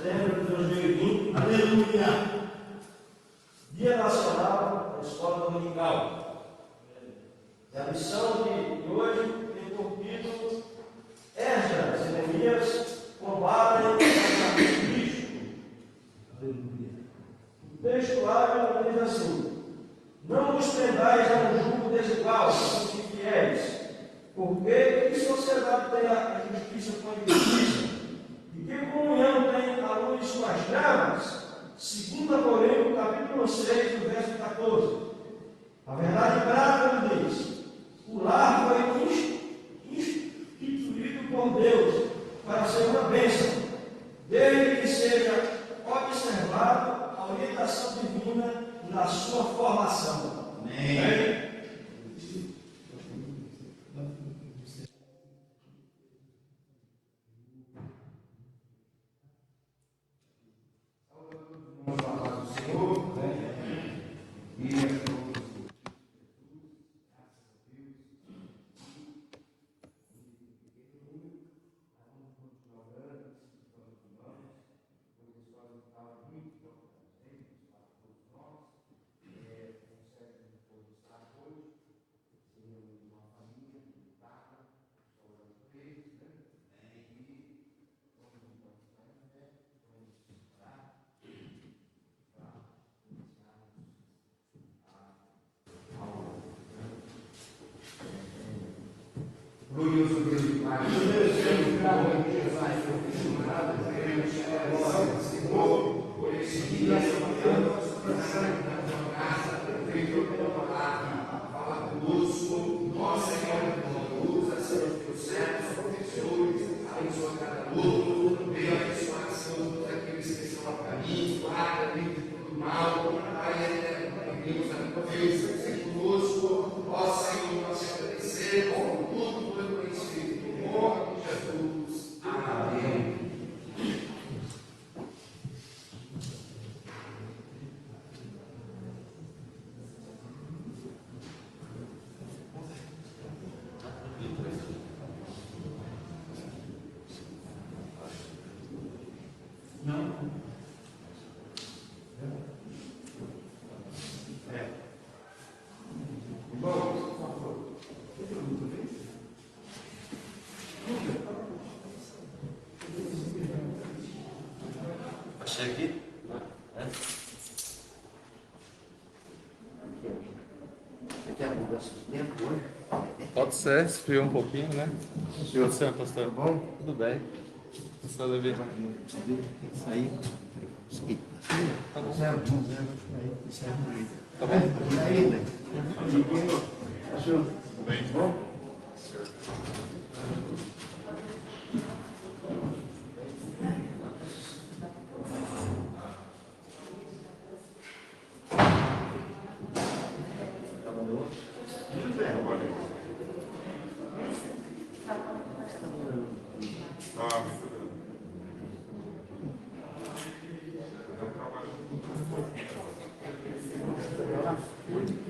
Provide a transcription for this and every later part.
setembro de 2020. Aleluia! Dia Nacional da Escola Dominical. E a lição de hoje tem por título Esdras e Neemias combatem o Cristo. Aleluia! O texto lá diz assim: não vos prendais a um jugo desigual com os infiéis, porque que sociedade tem a justiça com a injustiça? E que comunhão tem a luz com as trevas? Segunda, porém, o capítulo 6, do verso 14. A verdade prática diz: o lar foi instituído por Deus para ser uma bênção, desde que seja observado a orientação divina na sua formação. Amém. Vamos falar do Senhor, e glorioso Deus e Pai, Senhor, por esse dia, essa manhã, na tua casa, feito a tua palavra, fala conosco, nós, Senhor, usa, Senhor, os teus servos, professores, abençoa cada aluno, venha abençoar, Senhor, todos aqueles que estão a caminho, guarda, livre de todo mal, Pai, pedimos a tua bênção, seja conosco, ó Senhor, nós te agradecemos por tudo, pelo conhecimento do amor de Jesus. Amém. Achei aqui? Você quer mudança de tempo hoje? Pode ser, esfriou um pouquinho, né? Pode ser, pastor. Tá bom? Tudo bem. Pastor Levi. Isso aí. Tá bom. Zero, isso aí. Tá bom? E aí, né? Achou? Bem. Bom?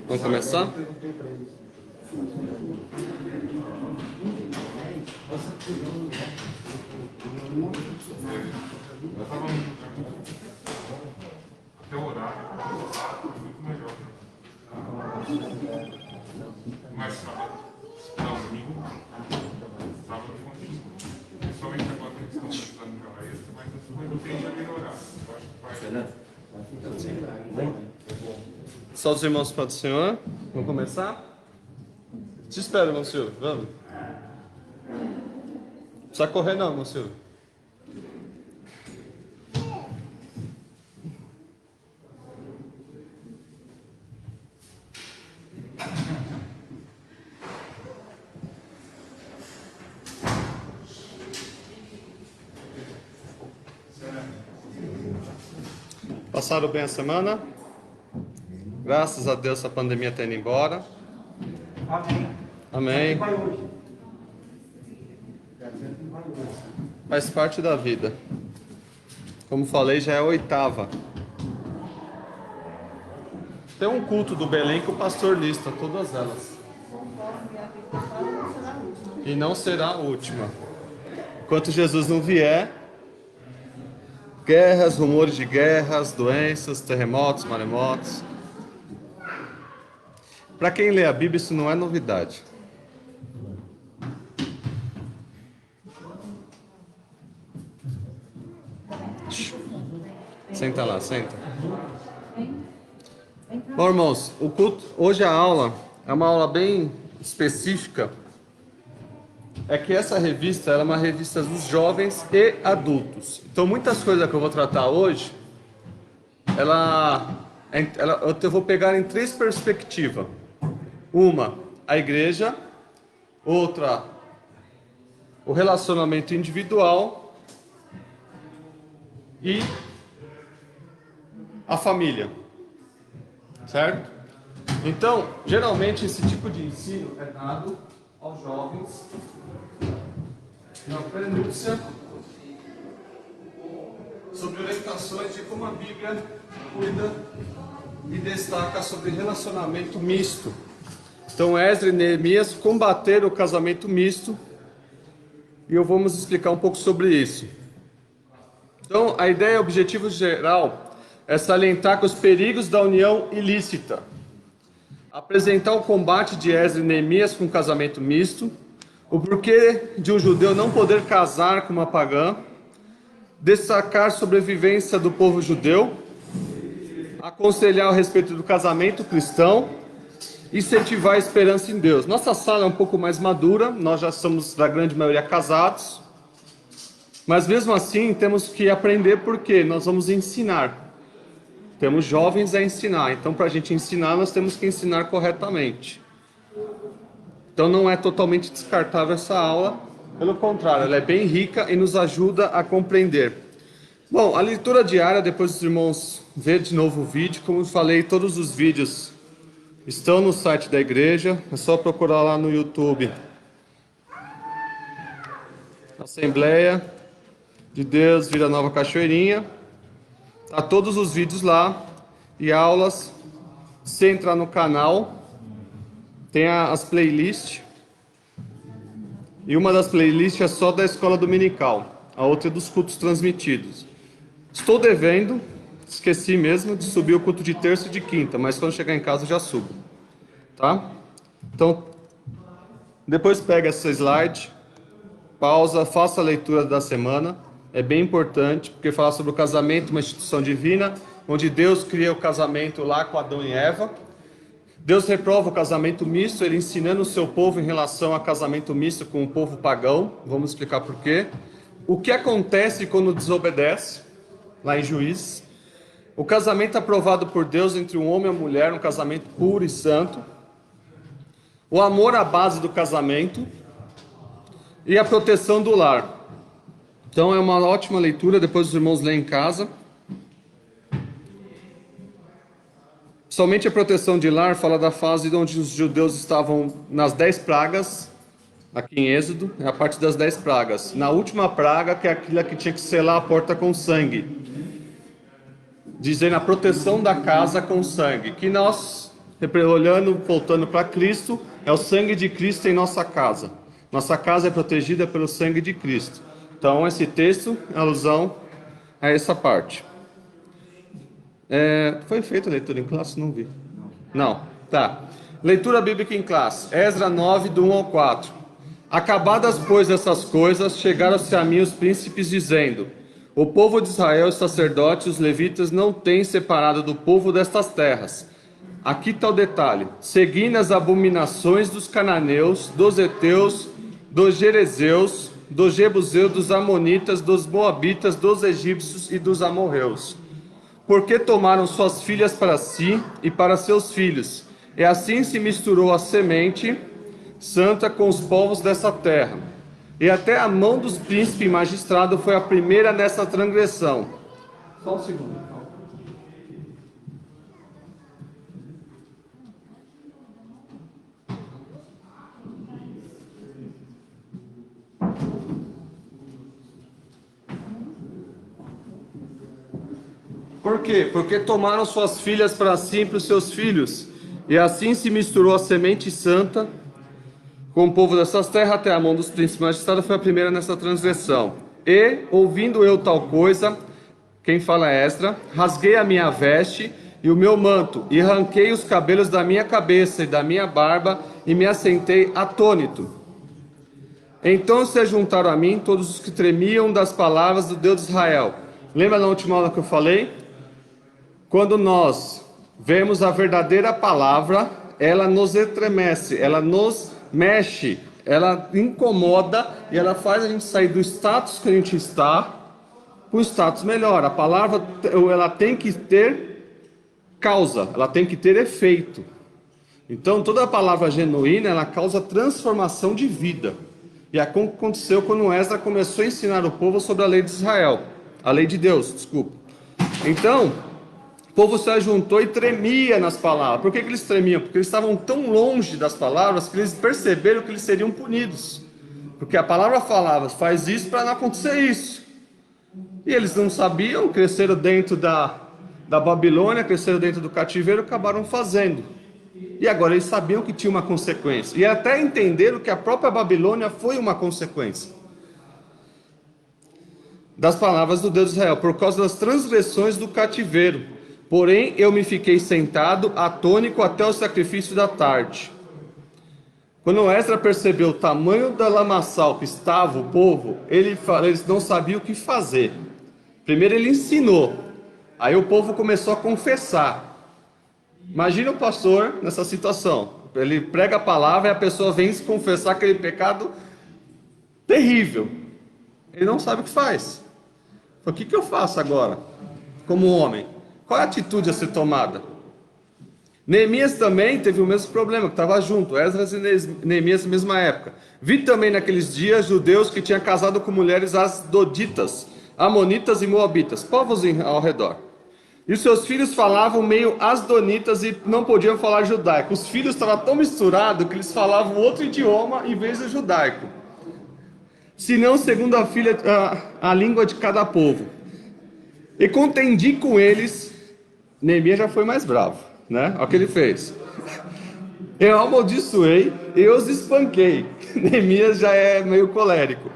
Vamos começar? Até o horário, muito melhor. Mas sábado, não, domingo, sábado continua. Principalmente agora que eles estão precisando de hora extra, mas depois tende a melhorar. Eu acho que vai. Só os irmãos para o Senhor. Vamos começar? Te espero, irmão Silvio. Vamos. Não precisa correr não, irmão Silvio. Passaram bem a semana? Graças a Deus a pandemia está indo embora. Amém. Amém. Vai hoje. Faz parte da vida. Como falei, já é a 8ª. Tem um culto do Belém que o pastor lista todas elas. E não será a última. Enquanto Jesus não vier, guerras, rumores de guerras, doenças, terremotos, maremotos. Para quem lê a Bíblia, isso não é novidade. Senta lá, senta. Bom, irmãos, o culto, hoje a aula é uma aula bem específica. É que essa revista ela é uma revista dos jovens e adultos. Então, muitas coisas que eu vou tratar hoje, eu vou pegar em 3 perspectivas. Uma, a igreja. Outra, o relacionamento individual. E a família. Certo? Então, geralmente esse tipo de ensino é dado aos jovens na prenúncia sobre orientações de como a Bíblia cuida e destaca sobre relacionamento misto. Então, Esdras e Neemias combateram o casamento misto e vamos explicar um pouco sobre isso. Então, a ideia, o objetivo geral é salientar que os perigos da união ilícita, apresentar o combate de Esdras e Neemias com casamento misto, o porquê de um judeu não poder casar com uma pagã, destacar a sobrevivência do povo judeu, aconselhar a respeito do casamento cristão, incentivar a esperança em Deus. Nossa sala é um pouco mais madura, nós já somos, da grande maioria, casados, mas mesmo assim temos que aprender porque nós vamos ensinar. Temos jovens a ensinar, então para a gente ensinar, nós temos que ensinar corretamente. Então não é totalmente descartável essa aula, pelo contrário, ela é bem rica e nos ajuda a compreender. Bom, a leitura diária, depois os irmãos verem de novo o vídeo, como eu falei, todos os vídeos estão no site da igreja, é só procurar lá no YouTube. Assembleia de Deus, Vila Nova Cachoeirinha. Tá todos os vídeos lá e aulas. Se entrar no canal, tem as playlists. E uma das playlists é só da escola dominical. A outra é dos cultos transmitidos. Estou devendo, esqueci mesmo de subir o culto de terça e de quinta, mas quando chegar em casa eu já subo. Tá? Então, depois pega essa slide, pausa, faça a leitura da semana. É bem importante, porque fala sobre o casamento, uma instituição divina, onde Deus cria o casamento lá com Adão e Eva. Deus reprova o casamento misto, ele ensinando o seu povo em relação a casamento misto com o povo pagão. Vamos explicar por quê. O que acontece quando desobedece, lá em Juízes. O casamento aprovado por Deus entre um homem e uma mulher, um casamento puro e santo. O amor à base do casamento. E a proteção do lar. Então é uma ótima leitura, depois os irmãos leem em casa. Somente a proteção de lar fala da fase onde os judeus estavam nas 10 pragas, aqui em Êxodo, é a parte das 10 pragas. Na última praga, que é aquela que tinha que selar a porta com sangue. Dizendo a proteção da casa com sangue. Que nós, olhando, voltando para Cristo, é o sangue de Cristo em nossa casa. Nossa casa é protegida pelo sangue de Cristo. Então, esse texto é alusão a essa parte. Foi feita a leitura em classe? Não vi. Não, tá. Leitura bíblica em classe. Esdras 9, do 1 ao 4. Acabadas, pois, essas coisas, chegaram-se a mim os príncipes, dizendo: o povo de Israel, os sacerdotes, os levitas, não têm separado do povo destas terras. Aqui está o detalhe. Seguindo as abominações dos cananeus, dos heteus, dos jerezeus, dos jebuseus, dos amonitas, dos moabitas, dos egípcios e dos amorreus. Porque tomaram suas filhas para si e para seus filhos, e assim se misturou a semente santa com os povos dessa terra. E até a mão dos príncipes e magistrado foi a primeira nessa transgressão. Só um segundo. Por quê? Porque tomaram suas filhas para si e para os seus filhos, e assim se misturou a semente santa com o povo dessas terras, até a mão dos príncipes magistrados foi a primeira nessa transgressão. E, ouvindo eu tal coisa, quem fala é Esdra, rasguei a minha veste e o meu manto, e arranquei os cabelos da minha cabeça e da minha barba, e me assentei atônito. Então se juntaram a mim todos os que tremiam das palavras do Deus de Israel. Lembra na última aula que eu falei? Quando nós vemos a verdadeira palavra, ela nos estremece, ela nos mexe, ela incomoda e ela faz a gente sair do status que a gente está para um status melhor. A palavra, ela tem que ter causa, ela tem que ter efeito. Então toda a palavra genuína, ela causa transformação de vida. E aconteceu quando Esdras começou a ensinar o povo sobre a lei de Israel. A lei de Deus, desculpa. Então, o povo se ajuntou e tremia nas palavras. Por que eles tremiam? Porque eles estavam tão longe das palavras que eles perceberam que eles seriam punidos. Porque a palavra falava, faz isso para não acontecer isso. E eles não sabiam, cresceram dentro da Babilônia, cresceram dentro do cativeiro, acabaram fazendo. E agora eles sabiam que tinha uma consequência. E até entenderam que a própria Babilônia foi uma consequência das palavras do Deus de Israel, por causa das transgressões do cativeiro. Porém, eu me fiquei sentado, atônico, até o sacrifício da tarde. Quando Esdras percebeu o tamanho da lamaçal que estava o povo, eles não sabiam o que fazer. Primeiro ele ensinou, aí o povo começou a confessar. Imagina o pastor nessa situação. Ele prega a palavra e a pessoa vem se confessar aquele pecado terrível. Ele não sabe o que faz. O que eu faço agora, como homem? Qual é a atitude a ser tomada? Neemias também teve o mesmo problema, que estava junto, Esdras e Neemias na mesma época. Vi também naqueles dias judeus que tinham casado com mulheres asdoditas, amonitas e moabitas, povos ao redor. E os seus filhos falavam meio asdonitas e não podiam falar judaico. Os filhos estavam tão misturados que eles falavam outro idioma em vez do judaico. Se não, segundo a língua de cada povo. E contendi com eles. Neemias já foi mais bravo, né? Olha o que ele fez. Eu amaldiçoei e os espanquei. Neemias já é meio colérico.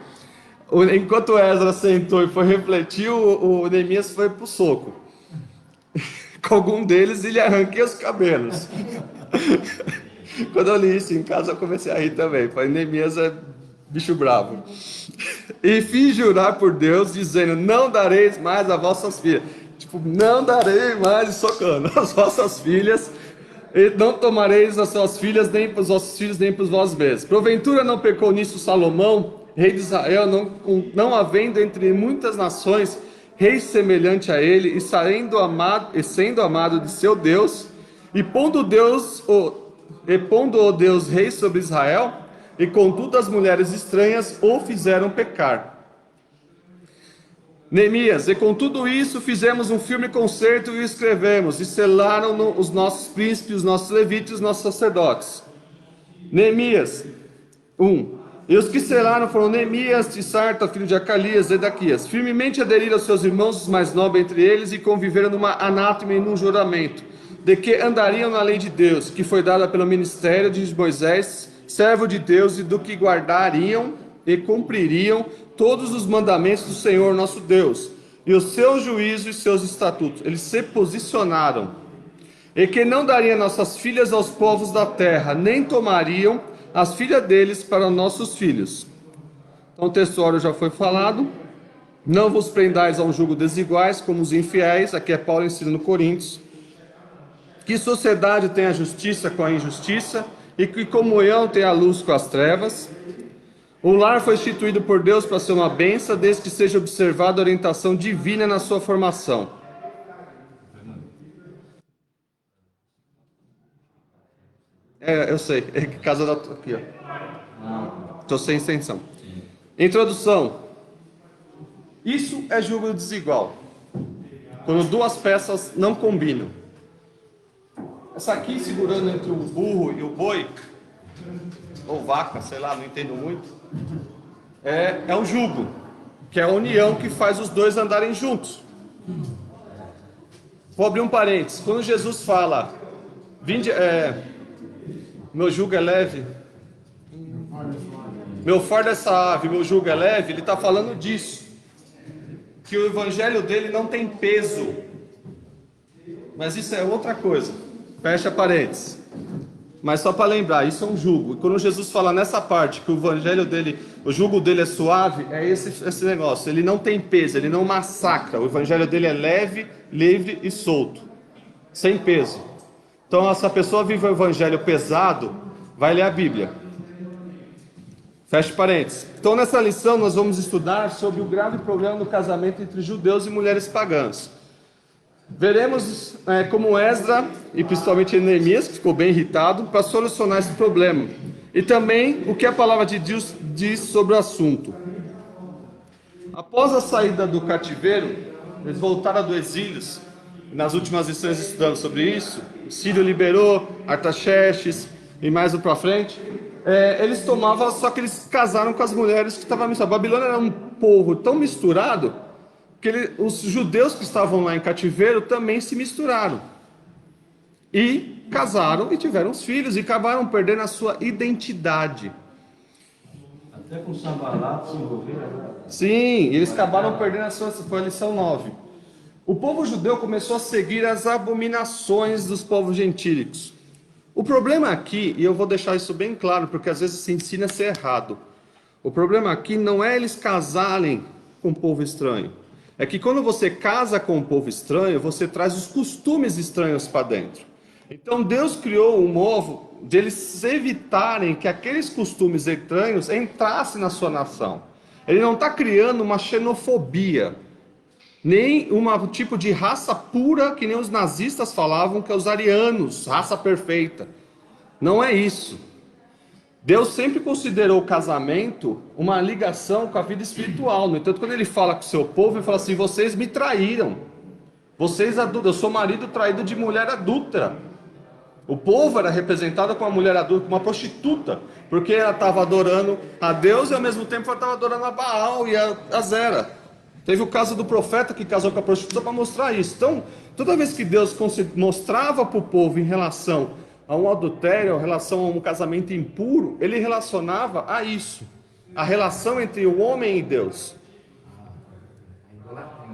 Enquanto Esdras sentou e foi refletir, o Neemias foi pro soco. Com algum deles, ele arranquei os cabelos. Quando eu li isso em casa, eu comecei a rir também. Falei, Neemias é bicho bravo. E fiz jurar por Deus, dizendo, não dareis mais a vossas filhas. Tipo, não darei mais, socando, as vossas filhas, e não tomareis as suas filhas, nem para os vossos filhos, nem para os vossos mesmos. Porventura não pecou nisso Salomão, rei de Israel, não havendo entre muitas nações rei semelhante a ele, e sendo amado de seu Deus, e pondo o Deus rei sobre Israel, e contudo as mulheres estranhas o fizeram pecar. Neemias, e com tudo isso fizemos um firme concerto e o escrevemos, e selaram os nossos príncipes, os nossos levitas, os nossos sacerdotes. Neemias 1. E os que selaram foram Neemias, Tissarta, filho de Acalias, Zedequias. Firmemente aderiram aos seus irmãos, os mais nobres entre eles, e conviveram numa anátema e num juramento, de que andariam na lei de Deus, que foi dada pelo ministério de Moisés, servo de Deus, e do que guardariam e cumpririam todos os mandamentos do Senhor nosso Deus, e os seus juízos e seus estatutos. Eles se posicionaram. E que não dariam nossas filhas aos povos da terra, nem tomariam as filhas deles para nossos filhos. Então o textuário já foi falado. Não vos prendais a um jugo desiguais como os infiéis. Aqui é Paulo ensinando Coríntios. Que sociedade tem a justiça com a injustiça, e que comunhão tem a luz com as trevas. O lar foi instituído por Deus para ser uma bênção, desde que seja observada a orientação divina na sua formação. Eu sei, é casa da... Aqui, ó. Estou sem extensão. Introdução. Isso é jugo desigual. Quando duas peças não combinam. Essa aqui segurando entre o burro e o boi, ou vaca, sei lá, não entendo muito, é um jugo, que é a união que faz os dois andarem juntos. Vou abrir um parênteses. Quando Jesus fala, meu jugo é leve, meu fardo é suave, meu jugo é leve, ele está falando disso. que o evangelho dele não tem peso. Mas isso é outra coisa. Fecha parênteses. Mas só para lembrar, isso é um jugo. E quando Jesus fala nessa parte que o evangelho dele, o jugo dele é suave, é esse negócio. Ele não tem peso, ele não massacra. O evangelho dele é leve, livre e solto, sem peso. Então, se a pessoa vive o evangelho pesado, vai ler a Bíblia. Fecha parênteses. Então, nessa lição, nós vamos estudar sobre o grave problema do casamento entre judeus e mulheres pagãs. Veremos como Esdras, e principalmente Neemias, que ficou bem irritado, para solucionar esse problema. E também o que a palavra de Deus diz sobre o assunto. Após a saída do cativeiro, eles voltaram do exílio. Nas últimas lições estudando sobre isso, Sírio liberou Artaxerxes e mais para frente. Eles tomavam, só que eles casaram com as mulheres que estavam misturadas. A Babilônia era um povo tão misturado que os judeus que estavam lá em cativeiro também se misturaram. E casaram e tiveram os filhos e acabaram perdendo a sua identidade. Até com Sambalat se envolveram. Sim, eles acabaram perdendo a sua... Foi a lição 9. O povo judeu começou a seguir as abominações dos povos gentílicos. O problema aqui, e eu vou deixar isso bem claro, porque às vezes se ensina a ser errado. O problema aqui não é eles casarem com o povo estranho. É que quando você casa com um povo estranho, você traz os costumes estranhos para dentro. Então Deus criou um modo de eles evitarem que aqueles costumes estranhos entrassem na sua nação. Ele não está criando uma xenofobia, nem um tipo de raça pura que nem os nazistas falavam que é os arianos, raça perfeita. Não é isso. Deus sempre considerou o casamento uma ligação com a vida espiritual. No entanto, quando ele fala com o seu povo, ele fala assim: vocês me traíram. Eu sou marido traído de mulher adúltera. O povo era representado com uma mulher adulta, com uma prostituta, porque ela estava adorando a Deus e ao mesmo tempo ela estava adorando a Baal e a Zera. Teve o caso do profeta que casou com a prostituta para mostrar isso. Então, toda vez que Deus mostrava para o povo em relação a um adultério, em relação a um casamento impuro, ele relacionava a isso. A relação entre o homem e Deus.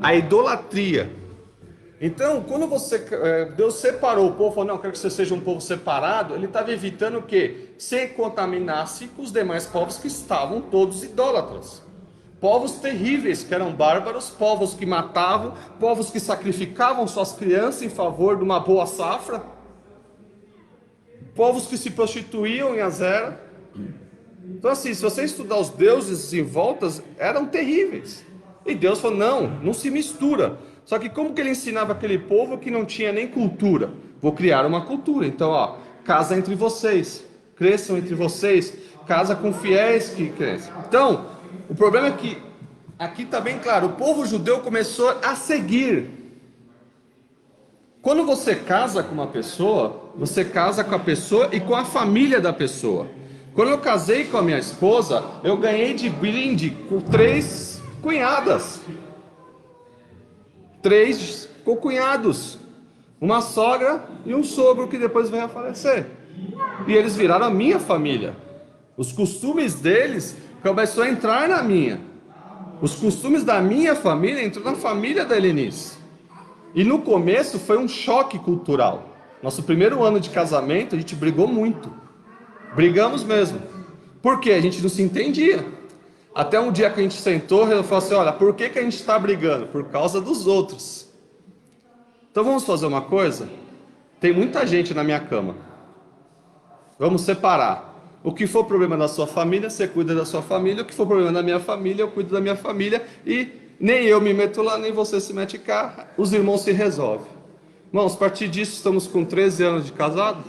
A idolatria. Então, quando Deus separou o povo, falou: não, eu quero que você seja um povo separado, ele estava evitando que se contaminasse com os demais povos que estavam todos idólatras. Povos terríveis, que eram bárbaros, povos que matavam, povos que sacrificavam suas crianças em favor de uma boa safra, povos que se prostituíam em Azera. Então assim, se você estudar os deuses em voltas, eram terríveis. E Deus falou: não se mistura. Só que como que ele ensinava aquele povo que não tinha nem cultura? Vou criar uma cultura. Então, casa entre vocês, cresçam entre vocês, casa com fiéis que crescem. Então, o problema é que, aqui está bem claro, o povo judeu começou a seguir. Quando você casa com uma pessoa, você casa com a pessoa e com a família da pessoa. Quando eu casei com a minha esposa, eu ganhei de brinde com 3 cunhadas. 3 cocunhados, uma sogra e um sogro que depois veio a falecer. E eles viraram a minha família. Os costumes deles começou a entrar na minha. Os costumes da minha família entrou na família da Helenice. E no começo foi um choque cultural. Nosso primeiro ano de casamento, a gente brigou muito. Brigamos mesmo. Por quê? A gente não se entendia. Até um dia que a gente sentou, ele falou assim: olha, por que a gente está brigando? Por causa dos outros. Então vamos fazer uma coisa? Tem muita gente na minha cama. Vamos separar. O que for problema da sua família, você cuida da sua família. O que for problema da minha família, eu cuido da minha família. E nem eu me meto lá, nem você se mete cá. Os irmãos se resolvem. Irmãos, a partir disso, estamos com 13 anos de casado.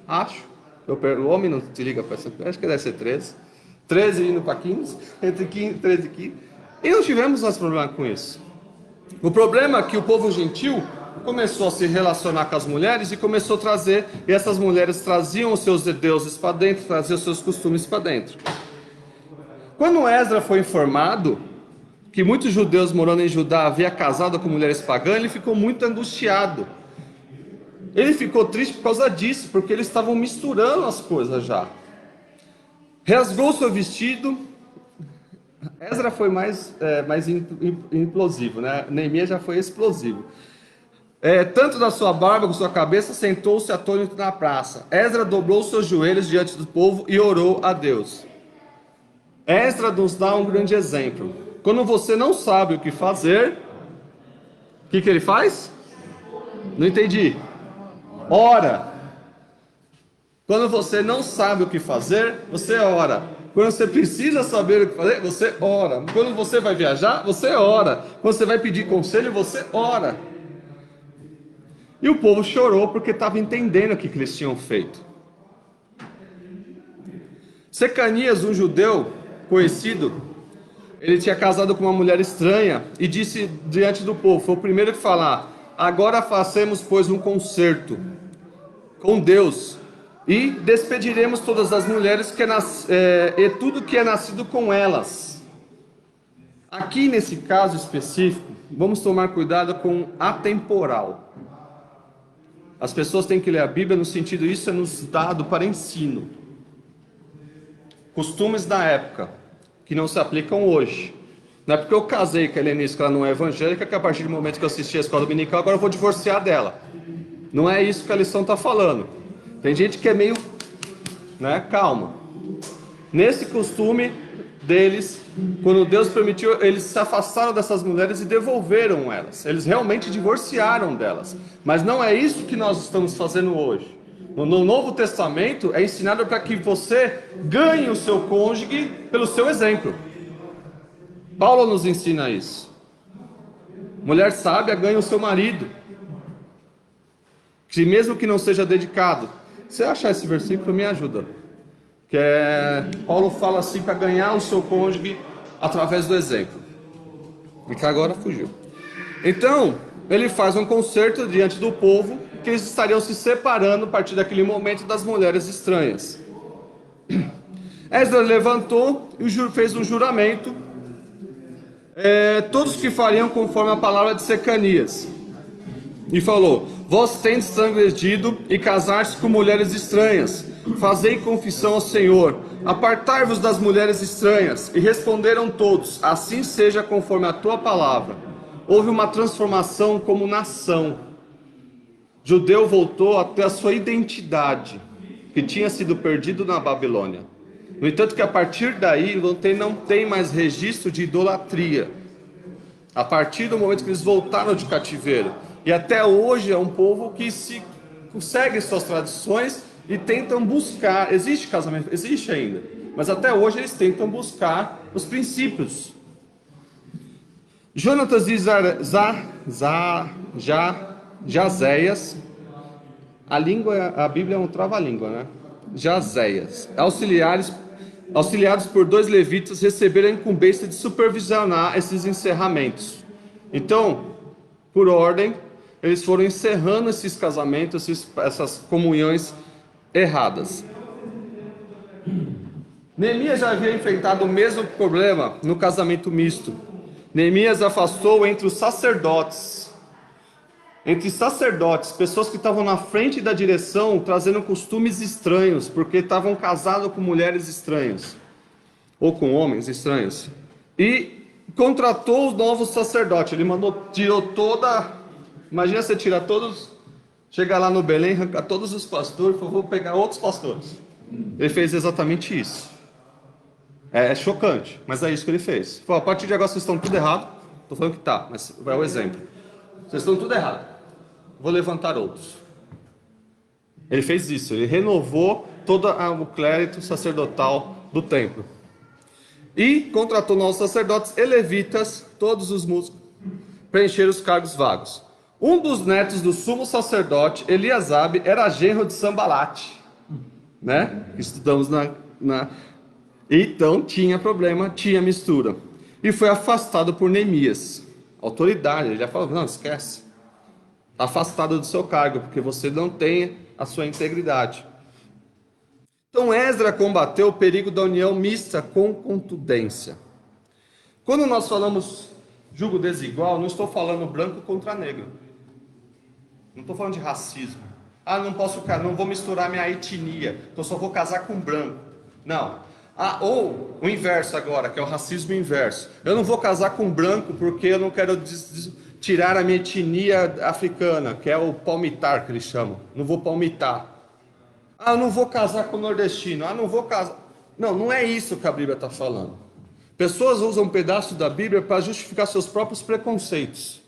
Acho. O homem não te liga para essa coisa. Acho que deve ser 13. 13 indo para 15, entre 13 e 15. E não tivemos mais problema com isso. O problema é que o povo gentil começou a se relacionar com as mulheres e começou a trazer, e essas mulheres traziam os seus deuses para dentro, traziam os seus costumes para dentro. Quando Esdras foi informado que muitos judeus morando em Judá haviam casado com mulheres pagãs, ele ficou muito angustiado. Ele ficou triste por causa disso, porque eles estavam misturando as coisas já. Rasgou seu vestido, Esdra foi mais implosivo, né? Neemias já foi explosivo. Tanto da sua barba como da sua cabeça, sentou-se atônito na praça. Esdra dobrou seus joelhos diante do povo e orou a Deus. Esdra nos dá um grande exemplo. Quando você não sabe o que fazer, o que ele faz? Não entendi. Ora. Quando você não sabe o que fazer, você ora. Quando você precisa saber o que fazer, você ora. Quando você vai viajar, você ora. Quando você vai pedir conselho, você ora. E o povo chorou porque estava entendendo o que eles tinham feito. Secanias, um judeu conhecido, ele tinha casado com uma mulher estranha e disse diante do povo, foi o primeiro que falar: agora façamos, pois, um concerto com Deus e despediremos todas as mulheres e tudo que é nascido com elas. Aqui nesse caso específico, vamos tomar cuidado com atemporal. As pessoas têm que ler a Bíblia no sentido, isso é nos dado para ensino. Costumes da época, que não se aplicam hoje. Não é porque eu casei com a Helenice, que ela não é evangélica, que a partir do momento que eu assisti a escola dominical, agora eu vou divorciar dela. Não é isso que a lição está falando. Tem gente que é meio, calma. Nesse costume deles, quando Deus permitiu, eles se afastaram dessas mulheres e devolveram elas. Eles realmente divorciaram delas. Mas não é isso que nós estamos fazendo hoje. No Novo Testamento é ensinado para que você ganhe o seu cônjuge pelo seu exemplo. Paulo nos ensina isso. Mulher sábia ganha o seu marido, que mesmo que não seja dedicado. Se você achar esse versículo, me ajuda. Paulo fala assim para ganhar o seu cônjuge através do exemplo. E que agora fugiu. Então, ele faz um concerto diante do povo, que eles estariam se separando a partir daquele momento das mulheres estranhas. Esdras levantou e fez um juramento, todos que fariam conforme a palavra de Secanias. E falou: vós tendes transgredido e casar-se com mulheres estranhas. Fazei confissão ao Senhor, apartai-vos das mulheres estranhas. E responderam todos: assim seja conforme a tua palavra. Houve uma transformação como nação. Judeu voltou até a sua identidade, que tinha sido perdido na Babilônia. No entanto que a partir daí não tem mais registro de idolatria. A partir do momento que eles voltaram de cativeiro. E até hoje é um povo que segue suas tradições e tentam buscar. Existe casamento? Existe ainda. Mas até hoje eles tentam buscar os princípios. Jonatas e Jazéias. A Bíblia é um trava-língua, né? Jazéias. Auxiliados por 2 levitas, receberam a incumbência de supervisionar esses encerramentos. Então, por ordem, eles foram encerrando esses casamentos, essas comunhões erradas. Neemias já havia enfrentado o mesmo problema no casamento misto. Neemias afastou entre os sacerdotes, pessoas que estavam na frente da direção, trazendo costumes estranhos, porque estavam casados com mulheres estranhas, ou com homens estranhos. E contratou os novos sacerdotes. Ele tirou imagina você tirar todos, chegar lá no Belém, arrancar todos os pastores, vou pegar outros pastores. Ele fez exatamente isso. É chocante, mas é isso que ele fez. Falou: a partir de agora vocês estão tudo errado. Estou falando que tá, mas vai o exemplo. Vocês estão tudo errado. Vou levantar outros. Ele fez isso, ele renovou todo o clérito sacerdotal do templo. E contratou novos sacerdotes e levitas, todos os músicos, preencher os cargos vagos. Um dos netos do sumo sacerdote, Eliasabe, era genro de Sambalate, né? Estudamos Então tinha problema, tinha mistura. E foi afastado por Neemias. Autoridade, ele já falou: não, esquece. Afastado do seu cargo, porque você não tem a sua integridade. Então Esdra combateu o perigo da união mista com contundência. Quando nós falamos julgo desigual, não estou falando branco contra negro. Não estou falando de racismo. Não vou misturar minha etnia, então só vou casar com branco. Não. Ah, ou o inverso agora, que é o racismo inverso. Eu não vou casar com branco porque eu não quero tirar a minha etnia africana, que é o palmitar que eles chamam. Não vou palmitar. Ah, eu não vou casar com nordestino. Ah, não vou casar. Não, não é isso que a Bíblia está falando. Pessoas usam um pedaço da Bíblia para justificar seus próprios preconceitos.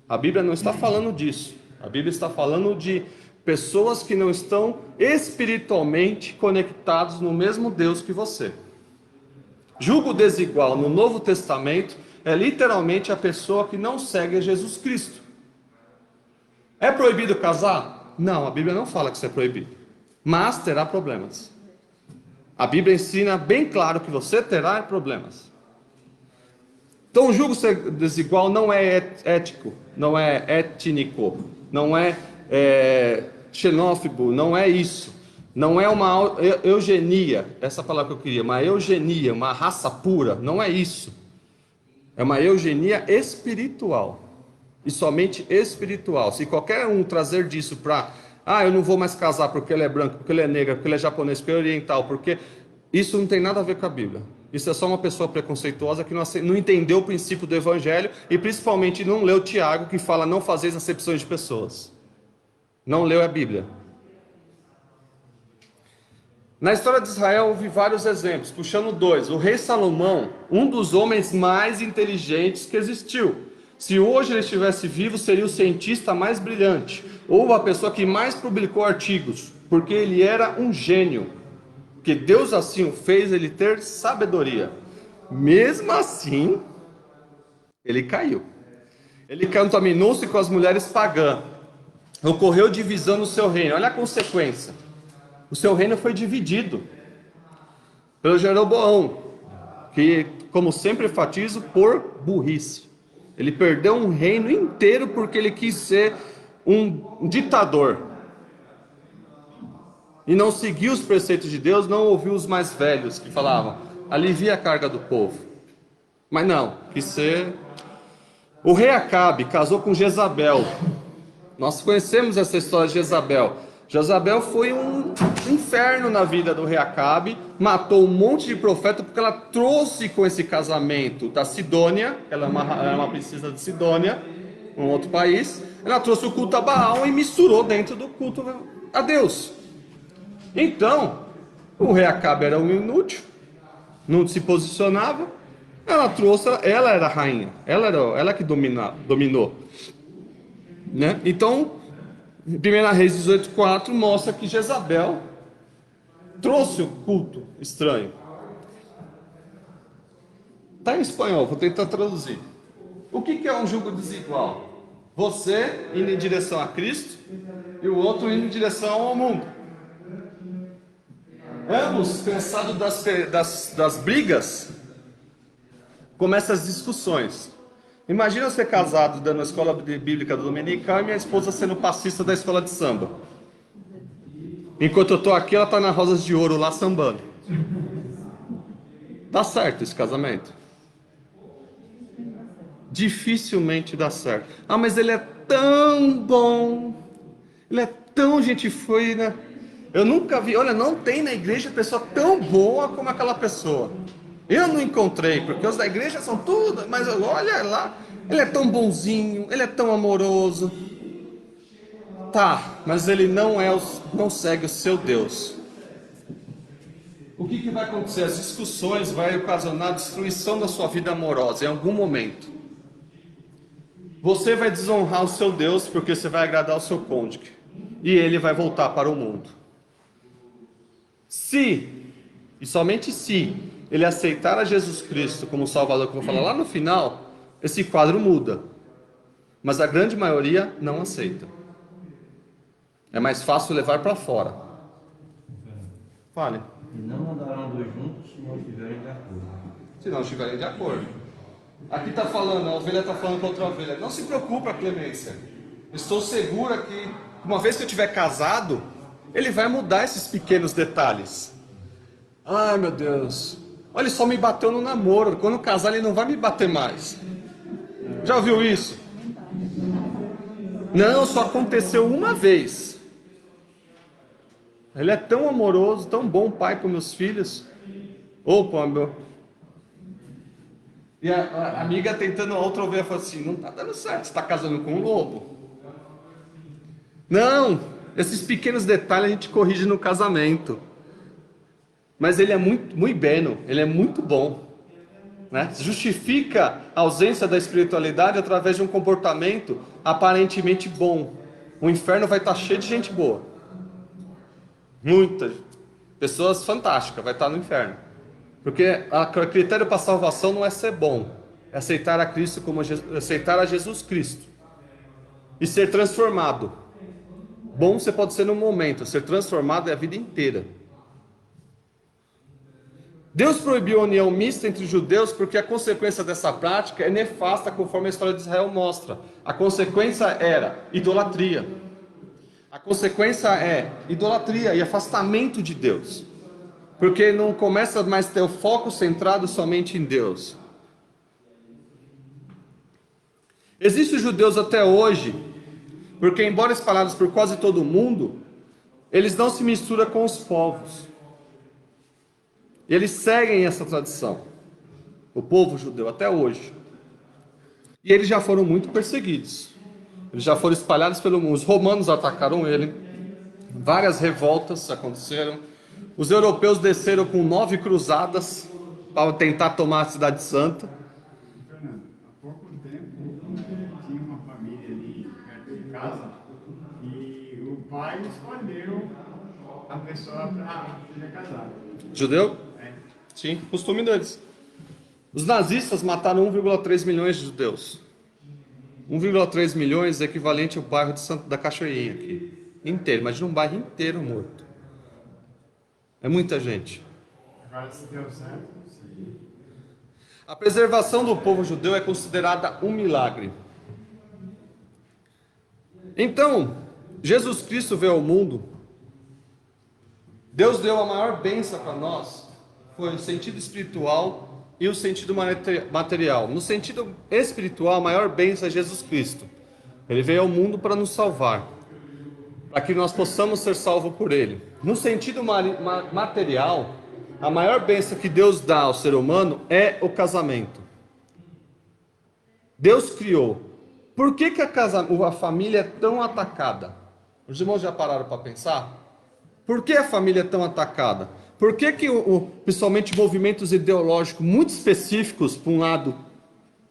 A Bíblia não está falando disso. A Bíblia está falando de pessoas que não estão espiritualmente conectados no mesmo Deus que você. Julgo desigual no Novo Testamento é literalmente a pessoa que não segue a Jesus Cristo. É proibido casar? Não, a Bíblia não fala que isso é proibido. Mas terá problemas. A Bíblia ensina bem claro que você terá problemas. Então o julgo desigual não é ético, não é étnico, não é xenófobo, não é isso. Não é uma eugenia, essa palavra que eu queria, uma eugenia, uma raça pura, não é isso. É uma eugenia espiritual. E somente espiritual. Se qualquer um trazer disso para, eu não vou mais casar porque ele é branco, porque ele é negro, porque ele é japonês, porque ele é oriental, porque isso não tem nada a ver com a Bíblia. Isso é só uma pessoa preconceituosa que não entendeu o princípio do Evangelho e principalmente não leu Tiago, que fala não fazeis acepções de pessoas. Não leu a Bíblia. Na história de Israel houve vários exemplos, puxando dois. O rei Salomão, um dos homens mais inteligentes que existiu. Se hoje ele estivesse vivo, seria o cientista mais brilhante, ou a pessoa que mais publicou artigos, porque ele era um gênio. Que Deus assim o fez ele ter sabedoria. Mesmo assim, ele caiu. Ele contaminou-se com as mulheres pagãs. Ocorreu divisão no seu reino. Olha a consequência. O seu reino foi dividido pelo Jeroboão, que, como sempre enfatizo, por burrice. Ele perdeu um reino inteiro porque ele quis ser um ditador. E não seguiu os preceitos de Deus, não ouviu os mais velhos que falavam, alivia a carga do povo. Mas não, quis ser... O rei Acabe casou com Jezabel. Nós conhecemos essa história de Jezabel. Jezabel foi um inferno na vida do rei Acabe, matou um monte de profeta porque ela trouxe com esse casamento da Sidônia, ela é uma princesa de Sidônia, um outro país, ela trouxe o culto a Baal e misturou dentro do culto a Deus. Então, o rei Acabe era um inútil, não se posicionava, ela era a rainha, ela que dominou. Né? Então, 1 Reis 18:4 mostra que Jezabel trouxe o culto estranho. Está em espanhol, vou tentar traduzir. O que é um jugo desigual? Você indo em direção a Cristo e o outro indo em direção ao mundo. Ambos, cansados das brigas, começam as discussões. Imagina você casado dando a escola bíblica dominical e minha esposa sendo passista da escola de samba. Enquanto eu estou aqui, ela está na Rosas de Ouro lá sambando. Dá certo esse casamento? Dificilmente dá certo. Ah, mas ele é tão bom. Ele é tão gente fina. Eu nunca vi, olha, não tem na igreja pessoa tão boa como aquela pessoa. Eu não encontrei, porque os da igreja são tudo, mas olha lá, ele é tão bonzinho, ele é tão amoroso. Tá, mas ele não segue o seu Deus. O que vai acontecer? As discussões vão ocasionar a destruição da sua vida amorosa em algum momento. Você vai desonrar o seu Deus porque você vai agradar o seu cônjuge. E ele vai voltar para o mundo. Se, e somente se, ele aceitar a Jesus Cristo como Salvador, que eu vou falar lá no final, esse quadro muda. Mas a grande maioria não aceita. É mais fácil levar para fora. Fale. E não andarão dois juntos se não estiverem de acordo. Se não estiverem de acordo. Aqui está falando, a ovelha está falando com outra ovelha. Não se preocupe, Clemência. Estou segura que, uma vez que eu estiver casado, ele vai mudar esses pequenos detalhes. Ai, meu Deus. Olha, ele só me bateu no namoro. Quando casar, ele não vai me bater mais. Já ouviu isso? Não, só aconteceu uma vez. Ele é tão amoroso, tão bom pai com meus filhos. Opa, meu. E a amiga tentando, a outra ovelha falou assim, não tá dando certo, você está casando com um lobo. Não, esses pequenos detalhes a gente corrige no casamento. Mas ele é muito bem, ele é muito bom. Né? Justifica a ausência da espiritualidade através de um comportamento aparentemente bom. O inferno vai estar cheio de gente boa. Muitas pessoas fantásticas vai estar no inferno. Porque o critério para a salvação não é ser bom, é aceitar a Cristo como aceitar a Jesus Cristo e ser transformado. Bom você pode ser no momento, ser transformado é a vida inteira. Deus proibiu a união mista entre os judeus porque a consequência dessa prática é nefasta, conforme a história de Israel mostra. A consequência era idolatria. A consequência é idolatria e afastamento de Deus. Porque não começa mais a ter o foco centrado somente em Deus. Existem judeus até hoje, porque embora espalhados por quase todo o mundo, eles não se misturam com os povos. E eles seguem essa tradição, o povo judeu, até hoje. E eles já foram muito perseguidos. Eles já foram espalhados pelo mundo. Os romanos atacaram ele. Várias revoltas aconteceram. Os europeus desceram com 9 cruzadas para tentar tomar a cidade santa. Fernando, há pouco tempo tinha uma família ali perto de casa e o pai escolheu a pessoa para ser casada. Judeu? Sim, costume deles. Os nazistas mataram 1,3 milhões de judeus. 1,3 milhões é equivalente ao bairro de da Cachoeirinha aqui. Inteiro, imagina um bairro inteiro morto. É muita gente. Agora, se deu certo, sim. A preservação do povo judeu é considerada um milagre. Então, Jesus Cristo veio ao mundo. Deus deu a maior bênção para nós. Foi o sentido espiritual e o sentido material. No sentido espiritual, a maior bênção é Jesus Cristo. Ele veio ao mundo para nos salvar, para que nós possamos ser salvos por Ele. No sentido material, a maior bênção que Deus dá ao ser humano é o casamento. Deus criou. Por que a família é tão atacada? Os irmãos já pararam para pensar? Por que a família é tão atacada? Por que principalmente movimentos ideológicos muito específicos, por um lado,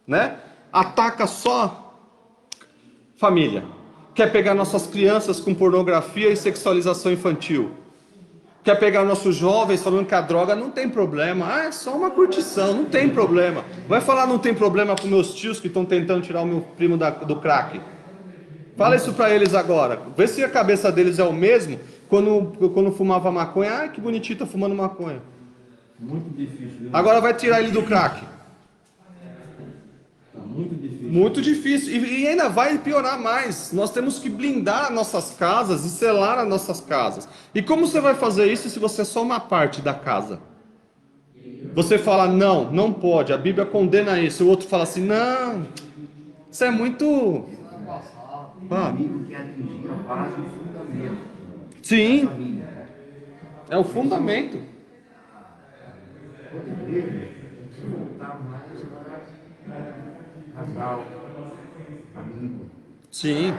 né, ataca só família? Quer pegar nossas crianças com pornografia e sexualização infantil? Quer pegar nossos jovens falando que a droga não tem problema? Ah, é só uma curtição, não tem problema. Vai falar não tem problema para meus tios que estão tentando tirar o meu primo do crack. Fala isso para eles agora. Vê se a cabeça deles é o mesmo quando fumava maconha. Ah, que bonitinho, tá fumando maconha. Muito difícil. Agora vai tirar ele do crack. Muito difícil. Muito difícil. E ainda vai piorar mais. Nós temos que blindar nossas casas e selar as nossas casas. E como você vai fazer isso se você é só uma parte da casa? Você fala, não, não pode. A Bíblia condena isso. O outro fala assim, não, isso é muito... Ah. Que atingir a base do fundamento. Sim, é o fundamento. Casal, amigo. Sim,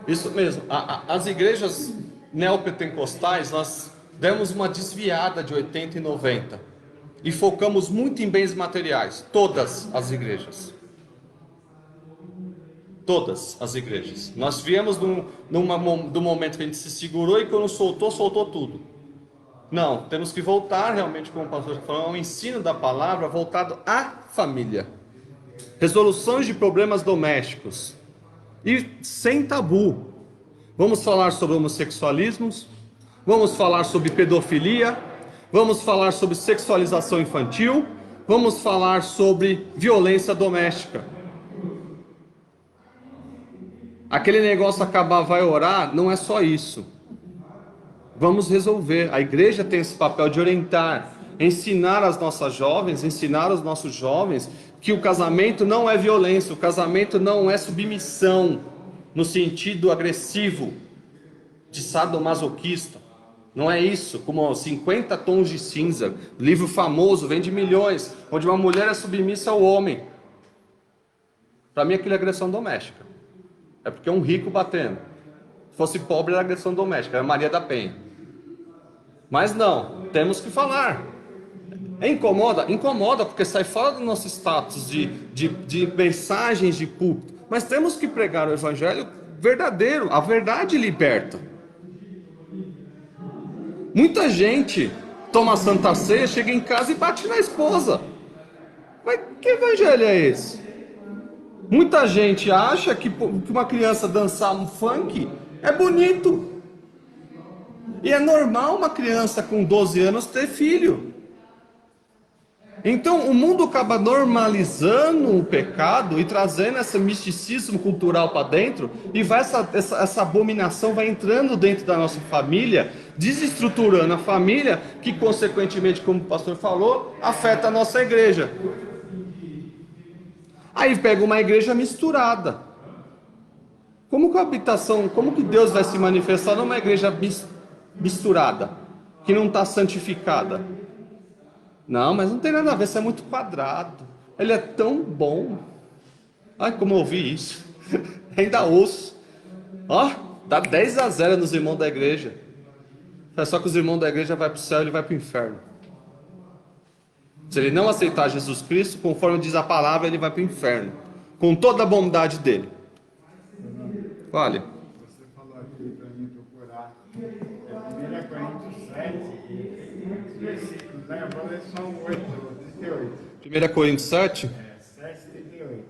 isso mesmo. As igrejas neopentecostais, nós demos uma desviada de 80 e 90 e focamos muito em bens materiais. Todas as igrejas. Todas as igrejas. Nós viemos do momento que a gente se segurou e quando soltou tudo. Não, temos que voltar realmente, como o pastor falou, ao ensino da palavra voltado à família. Resoluções de problemas domésticos. E sem tabu. Vamos falar sobre homossexualismos, vamos falar sobre pedofilia, vamos falar sobre sexualização infantil, vamos falar sobre violência doméstica. Aquele negócio acabar, vai orar, não é só isso. Vamos resolver. A igreja tem esse papel de orientar, ensinar as nossas jovens, ensinar os nossos jovens que o casamento não é violência, o casamento não é submissão no sentido agressivo de sadomasoquista. Não é isso, como 50 tons de cinza, livro famoso, vende milhões, onde uma mulher é submissa ao homem. Para mim aquilo é agressão doméstica. É porque é um rico batendo. Se fosse pobre era agressão doméstica, era Maria da Penha. Mas não, temos que falar. Incomoda? Incomoda, porque sai fora do nosso status de mensagens de púlpito. Mas temos que pregar o evangelho verdadeiro, a verdade liberta. Muita gente toma a Santa Ceia, chega em casa e bate na esposa. Mas que evangelho é esse? Muita gente acha que uma criança dançar um funk é bonito. E é normal uma criança com 12 anos ter filho. Então o mundo acaba normalizando o pecado e trazendo esse misticismo cultural para dentro, e essa abominação vai entrando dentro da nossa família, desestruturando a família, que consequentemente, como o pastor falou, afeta a nossa igreja. Aí pega uma igreja misturada. Como que Deus vai se manifestar numa igreja misturada, que não está santificada? Não, mas não tem nada a ver, isso é muito quadrado. Ele é tão bom. Ai, como eu ouvi isso. Ainda ouço. Ó, dá 10-0 nos irmãos da igreja. É só que os irmãos da igreja vão para o céu e ele vai para o inferno. Se ele não aceitar Jesus Cristo, conforme diz a palavra, ele vai para o inferno. Com toda a bondade dele. Olha. Você falou aqui para mim procurar. É 1 Coríntios 7, versículos, né? Agora é só 8, 38. 1 Coríntios 7? 7, 38.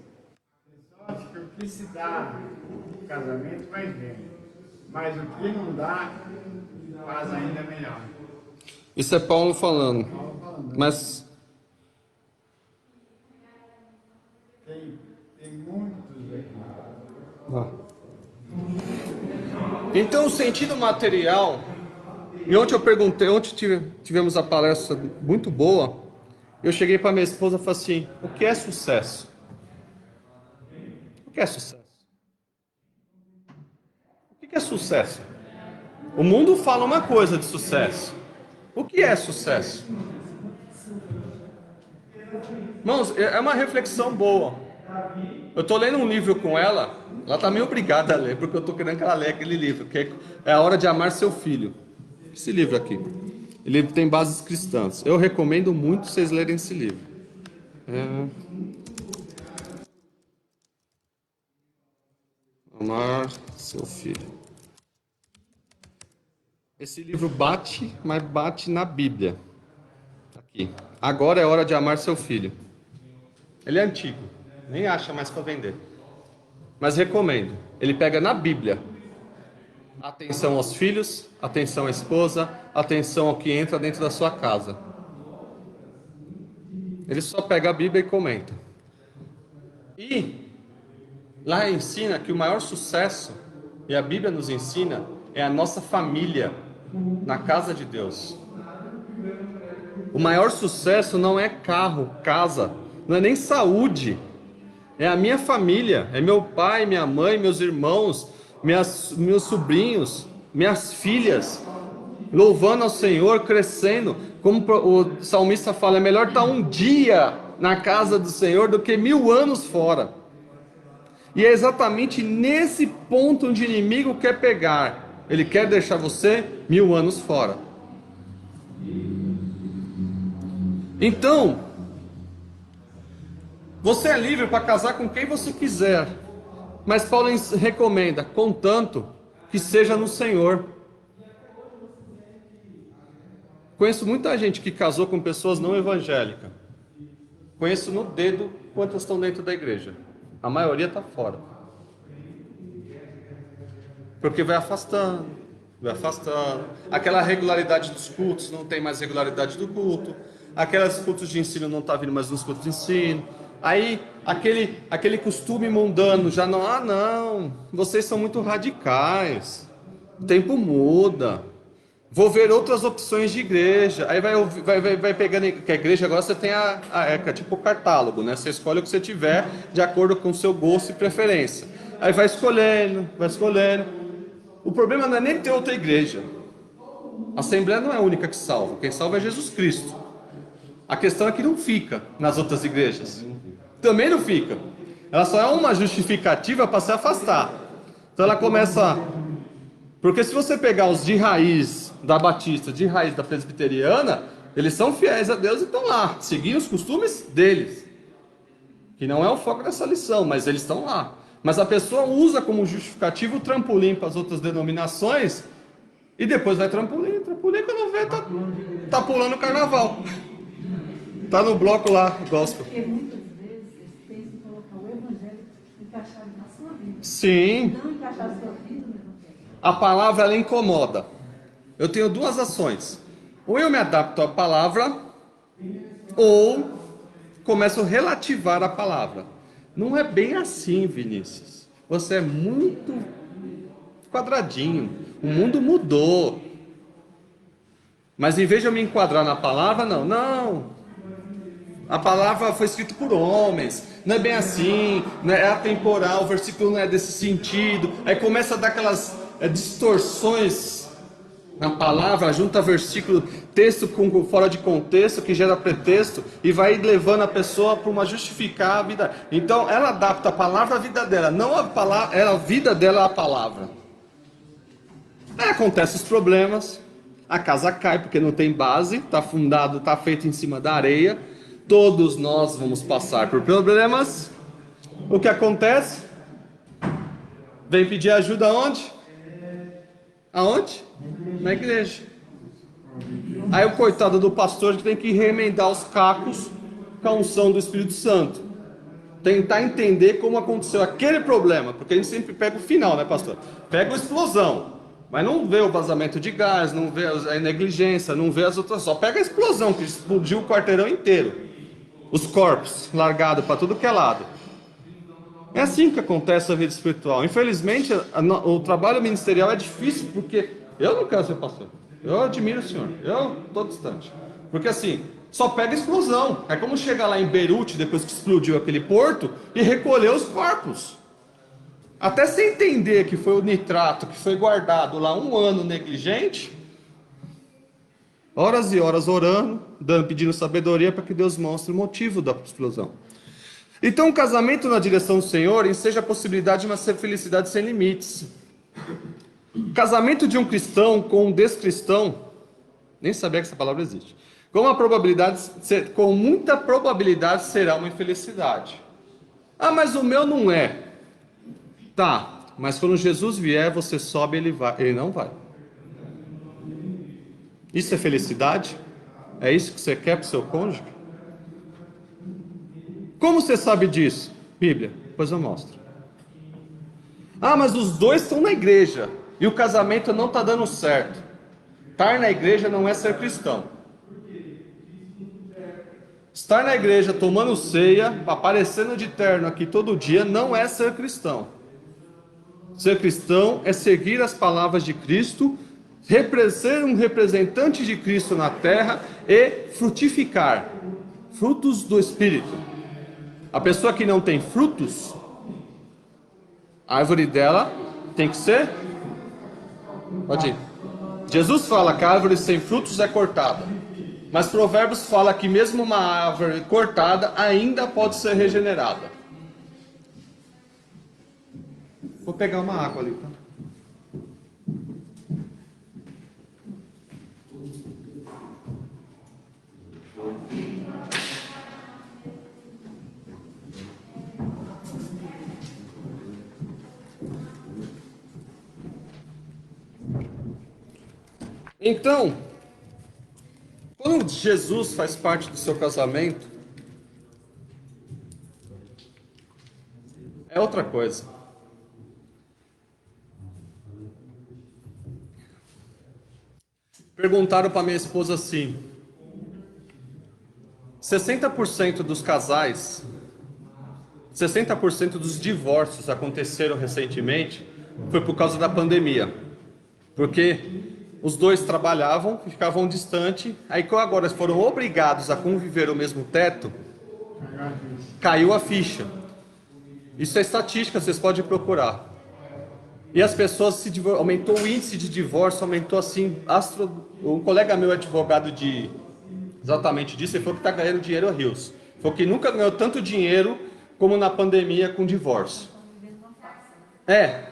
A pessoa acha que o que se dá no casamento vai bem, mas o que não dá faz ainda melhor. Isso é Paulo falando. Paulo falando. Mas Tem muitos aqui. então o sentido material, e ontem eu perguntei, ontem tivemos a palestra muito boa, eu cheguei para minha esposa e falei assim, o que é sucesso? O que é sucesso? O que é sucesso? O mundo fala uma coisa de sucesso. O que é sucesso? Irmãos, é uma reflexão boa. Eu estou lendo um livro com ela está meio obrigada a ler, porque eu estou querendo que ela leia aquele livro, que é A Hora de Amar Seu Filho. Esse livro aqui. Ele tem bases cristãs. Eu recomendo muito vocês lerem esse livro. Amar Seu Filho. Esse livro bate, mas bate na Bíblia. Aqui. Agora é hora de amar seu filho. Ele é antigo, nem acha mais para vender. Mas recomendo. Ele pega na Bíblia. Atenção aos filhos, atenção à esposa, atenção ao que entra dentro da sua casa. Ele só pega a Bíblia e comenta. E lá ensina que o maior sucesso, e a Bíblia nos ensina, é a nossa família na casa de Deus. O maior sucesso não é carro, casa, não é nem saúde. É a minha família, é meu pai, minha mãe, meus irmãos, meus sobrinhos, minhas filhas, louvando ao Senhor, crescendo. Como o salmista fala, é melhor estar um dia na casa do Senhor do que 1000 anos fora. E é exatamente nesse ponto onde o inimigo quer pegar. Ele quer deixar você 1000 anos fora. Então, você é livre para casar com quem você quiser. Mas Paulo recomenda, contanto que seja no Senhor. Conheço muita gente que casou com pessoas não evangélicas. Conheço no dedo quantas estão dentro da igreja. A maioria está fora. Porque vai afastando. Aquela regularidade dos cultos, não tem mais regularidade do culto. Aqueles cultos de ensino não está vindo mais nos cultos de ensino. Aí, aquele costume mundano já não... Ah, não, vocês são muito radicais. O tempo muda. Vou ver outras opções de igreja. Aí vai pegando... Que a igreja agora você tem é tipo o catálogo, né? Você escolhe o que você tiver de acordo com o seu gosto e preferência. Aí vai escolhendo. O problema não é nem ter outra igreja. A Assembleia não é a única que salva. Quem salva é Jesus Cristo. A questão é que não fica nas outras igrejas. Também não fica. Ela só é uma justificativa para se afastar. Então ela começa... Porque se você pegar os de raiz da Batista, de raiz da Presbiteriana, eles são fiéis a Deus e estão lá, seguindo os costumes deles. Que não é o foco dessa lição, mas eles estão lá. Mas a pessoa usa como justificativo o trampolim para as outras denominações e depois vai trampolim quando vê, tá pulando o carnaval. Tá no bloco lá, gospel. Porque muitas vezes eles pensam em colocar o evangelho encaixado na sua vida. Sim. Não encaixar a sua vida no evangelho. A palavra, ela incomoda. Eu tenho duas ações. Ou eu me adapto à palavra, ou começo a relativar a palavra. Não é bem assim, Vinícius. Você é muito quadradinho. O mundo mudou. Mas em vez de eu me enquadrar na palavra, não. A palavra foi escrita por homens. Não é bem assim. Não é atemporal. O versículo não é desse sentido. Aí começa a dar aquelas distorções na palavra, junta versículo, texto fora de contexto, que gera pretexto, e vai levando a pessoa para uma justificar a vida. Então ela adapta a palavra à vida dela, não a vida dela à palavra. Aí acontecem os problemas, a casa cai porque não tem base, está fundado, está feito em cima da areia. Todos nós vamos passar por problemas. O que acontece? Vem pedir ajuda aonde? Aonde? Na igreja. Aí o coitado do pastor que tem que remendar os cacos com a unção do Espírito Santo. Tentar entender como aconteceu aquele problema, porque a gente sempre pega o final, né, pastor? Pega a explosão, mas não vê o vazamento de gás, não vê a negligência, não vê as outras, só pega a explosão que explodiu o quarteirão inteiro. Os corpos largados para tudo que é lado. É assim que acontece a vida espiritual. Infelizmente, o trabalho ministerial é difícil, porque eu não quero ser pastor. Eu admiro o senhor. Eu estou distante. Porque assim, só pega explosão. É como chegar lá em Beirute, depois que explodiu aquele porto, e recolher os corpos. Até você entender que foi o nitrato que foi guardado lá 1 ano negligente, horas e horas orando, pedindo sabedoria para que Deus mostre o motivo da explosão. Então, o casamento na direção do Senhor enseja a possibilidade de uma felicidade sem limites. O casamento de um cristão com um descristão, nem sabia que essa palavra existe, com muita probabilidade será uma infelicidade. Ah, mas o meu não é. Tá, mas quando Jesus vier, você sobe, ele não vai. Isso é felicidade? É isso que você quer para o seu cônjuge? Como você sabe disso? Bíblia, depois eu mostro. Ah, mas os dois estão na igreja e o casamento não está dando certo. Estar na igreja não é ser cristão. Estar na igreja tomando ceia, aparecendo de terno aqui todo dia, não é ser cristão. Ser cristão é seguir as palavras de Cristo, ser um representante de Cristo na terra e frutificar frutos do Espírito. A pessoa que não tem frutos, a árvore dela tem que ser... Pode ir. Jesus fala que a árvore sem frutos é cortada. Mas Provérbios fala que mesmo uma árvore cortada ainda pode ser regenerada. Vou pegar uma água ali, tá? Então, quando Jesus faz parte do seu casamento, é outra coisa. Perguntaram para minha esposa assim: 60% dos casais, 60% dos divórcios aconteceram recentemente foi por causa da pandemia. Porque os dois trabalhavam, ficavam distantes, aí agora foram obrigados a conviver no mesmo teto, caiu a ficha. Isso é estatística, vocês podem procurar. E as pessoas aumentou o índice de divórcio, aumentou assim, um colega meu advogado exatamente disso, ele falou que está ganhando dinheiro a rios. Falou que nunca ganhou tanto dinheiro como na pandemia com divórcio.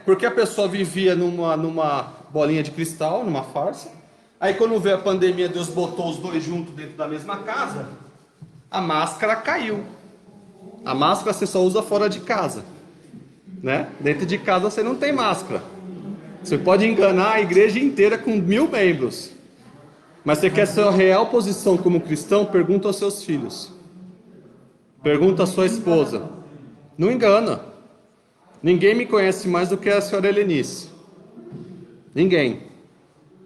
Porque a pessoa vivia numa bolinha de cristal, numa farsa. Aí quando veio a pandemia, Deus botou os dois juntos dentro da mesma casa, a máscara caiu. A máscara você só usa fora de casa, né? Dentro de casa você não tem máscara. Você pode enganar a igreja inteira com 1000 membros. Mas você quer sua real posição como cristão? Pergunta aos seus filhos. Pergunta à sua esposa. Não engana. Ninguém me conhece mais do que a senhora Helenice. Ninguém.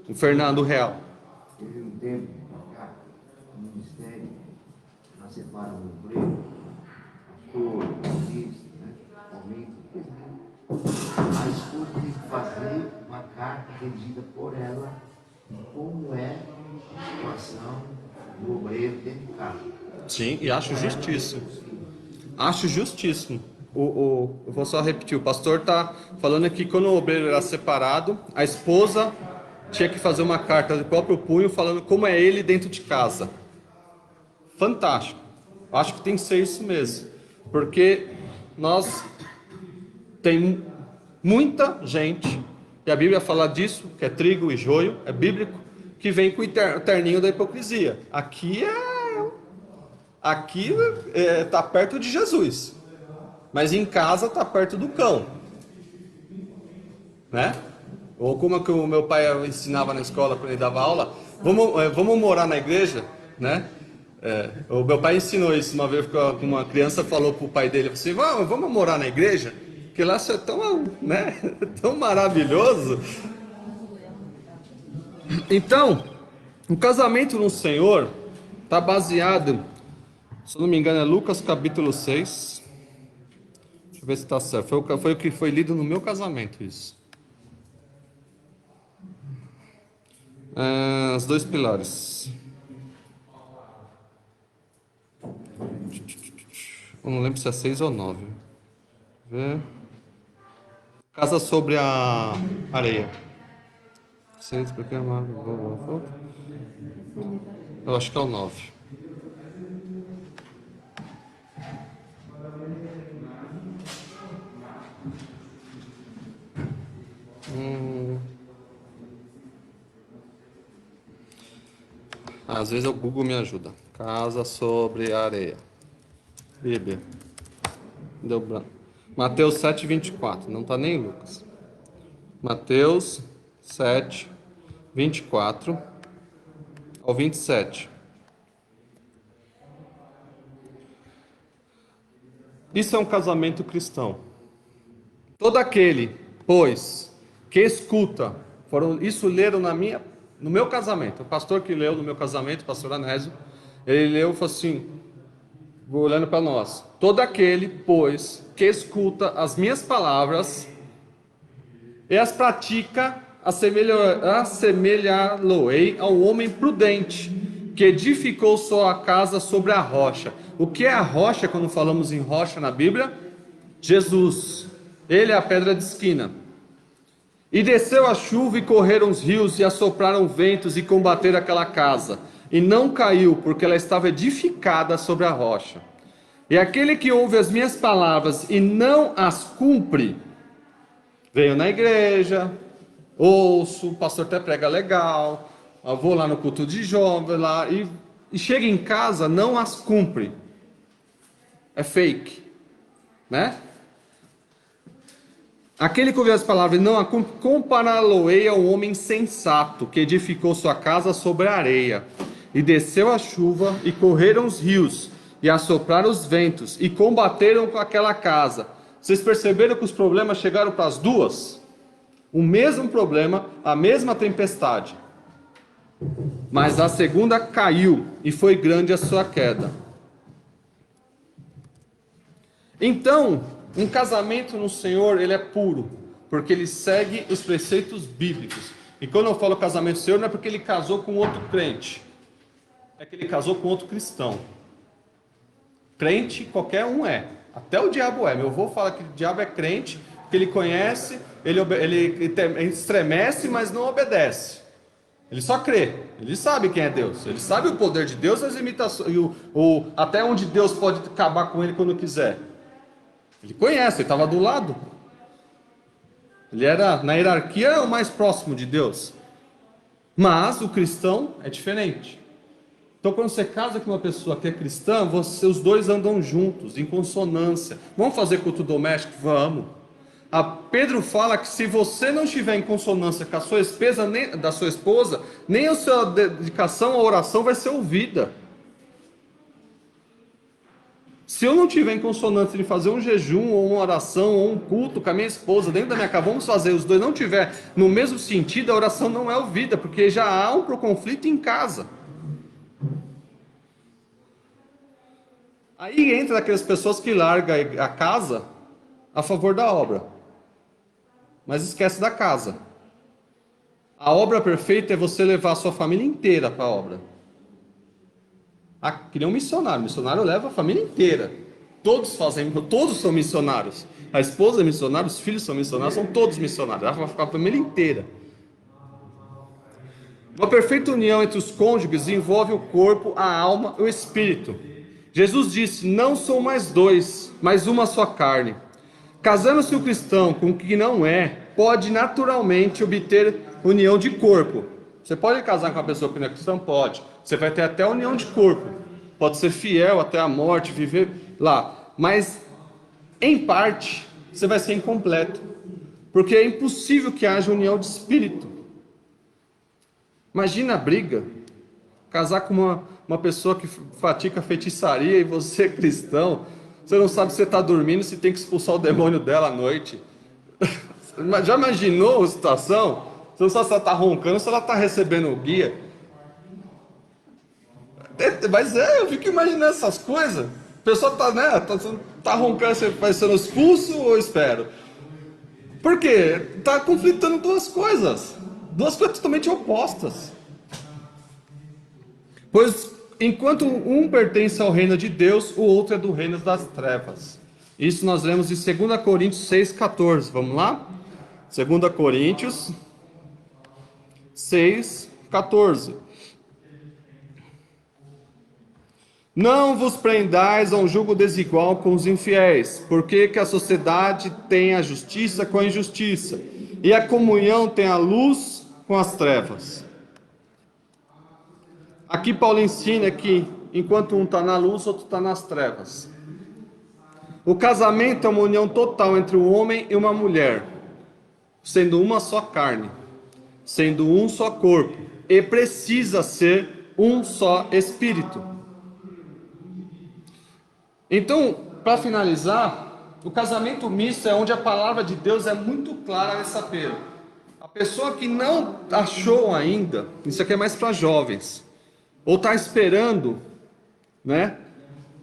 O Fernando Real. Teve um tempo, no ministério, nós separamos o emprego, pastor, ministro, né? A esposa tem que fazer uma carta redigida por ela, como é a situação do obreiro dentro de casa. Sim, e acho justíssimo. Acho justíssimo. Eu vou só repetir, o pastor está falando que quando o obreiro era separado, a esposa tinha que fazer uma carta de próprio punho falando como é ele dentro de casa. Fantástico. Acho que tem que ser isso mesmo. Porque tem muita gente, e a Bíblia fala disso, que é trigo e joio, é bíblico, que vem com o terninho da hipocrisia. Aqui está perto de Jesus, mas em casa está perto do cão, né? Ou como que o meu pai ensinava na escola quando ele dava aula, vamos morar na igreja, né? O meu pai ensinou isso uma vez, uma criança falou para o pai dele assim, vamos morar na igreja, que lá isso é tão, né, tão maravilhoso. Então, o casamento no Senhor está baseado, se eu não me engano, é Lucas capítulo 6. Deixa eu ver se está certo. Foi o que foi lido no meu casamento, isso. Os 2 pilares. Eu não lembro se é 6 ou 9. Ver. Casa sobre a areia. 6, porque é uma. Eu acho que é o 9. Às vezes o Google me ajuda. Casa sobre a areia. Bíblia. Deu branco. Mateus 7, 24. Não está nem em Lucas. Mateus 7, 24 ao 27. Isso é um casamento cristão. Todo aquele, pois, que escuta, isso leram no meu casamento. O pastor que leu no meu casamento, o pastor Anésio, ele leu e falou assim, vou olhando para nós. Todo aquele, pois, que escuta as minhas palavras e as pratica, assemelhá-lo-ei ao homem prudente, que edificou sua casa sobre a rocha. O que é a rocha quando falamos em rocha na Bíblia? Jesus. Ele é a pedra de esquina. E desceu a chuva e correram os rios e assopraram ventos e combateram aquela casa. E não caiu, porque ela estava edificada sobre a rocha. E aquele que ouve as minhas palavras e não as cumpre, venho na igreja, ouço, o pastor até prega legal, eu vou lá no culto de jovens, lá, e chega em casa, não as cumpre. É fake, né? Aquele que ouve as palavras e não a cumpre, compará-lo-ei ao homem sensato, que edificou sua casa sobre a areia. E desceu a chuva, e correram os rios, e assopraram os ventos, e combateram com aquela casa. Vocês perceberam que os problemas chegaram para as duas? O mesmo problema, a mesma tempestade. Mas a segunda caiu, e foi grande a sua queda. Então, um casamento no Senhor, ele é puro, porque ele segue os preceitos bíblicos. E quando eu falo casamento no Senhor, não é porque ele casou com outro crente, é que ele casou com outro cristão. Crente, qualquer um é. Até o diabo é. Meu avô fala que o diabo é crente, que ele conhece, ele estremece, mas não obedece. Ele só crê, ele sabe quem é Deus, ele sabe o poder de Deus, as imitações, até onde Deus pode acabar com ele quando quiser. Ele conhece, ele estava do lado. Ele era, na hierarquia, o mais próximo de Deus. Mas o cristão é diferente. Então, quando você casa com uma pessoa que é cristã, os dois andam juntos, em consonância. Vamos fazer culto doméstico? Vamos. Pedro fala que se você não estiver em consonância com a sua esposa, nem a sua dedicação à oração vai ser ouvida. Se eu não estiver em consonância de fazer um jejum, ou uma oração, ou um culto com a minha esposa dentro da minha casa, vamos fazer, os dois não estiver no mesmo sentido, a oração não é ouvida, porque já há um conflito em casa. Aí entra aquelas pessoas que largam a casa a favor da obra, mas esquece da casa. A obra perfeita é você levar a sua família inteira para a obra. Que nem um missionário. O missionário leva a família inteira. Todos são missionários. A esposa é missionária, os filhos são missionários, são todos missionários. Ela vai ficar a família inteira. Uma perfeita união entre os cônjuges envolve o corpo, a alma e o espírito. Jesus disse: não são mais dois, mas uma só carne. Casando-se o cristão com o que não é, pode naturalmente obter união de corpo. Você pode casar com uma pessoa que não é cristã? Pode. Você vai ter até união de corpo. Pode ser fiel até a morte, viver lá. Mas, em parte, você vai ser incompleto. Porque é impossível que haja união de espírito. Imagina a briga. Casar com uma pessoa que pratica feitiçaria e você é cristão. Você não sabe se você está dormindo, se tem que expulsar o demônio dela à noite. Já imaginou a situação? Você não sabe se ela está roncando, se ela está recebendo o guia. Mas eu fico imaginando essas coisas. A pessoa tá roncando, você vai sendo expulso ou espero? Por quê? Está conflitando duas coisas totalmente opostas. Pois enquanto um pertence ao reino de Deus, o outro é do reino das trevas. Isso nós lemos em 2 Coríntios 6,14. Vamos lá? 2 Coríntios 6,14. Não vos prendais a um jugo desigual com os infiéis, porque que a sociedade tem a justiça com a injustiça, e a comunhão tem a luz com as trevas. Aqui Paulo ensina que enquanto um está na luz, outro está nas trevas. O casamento é uma união total entre um homem e uma mulher, sendo uma só carne, sendo um só corpo, e precisa ser um só espírito. Então, para finalizar, o casamento misto é onde a palavra de Deus é muito clara nesse apelo. A pessoa que não achou ainda, isso aqui é mais para jovens, ou está esperando, né?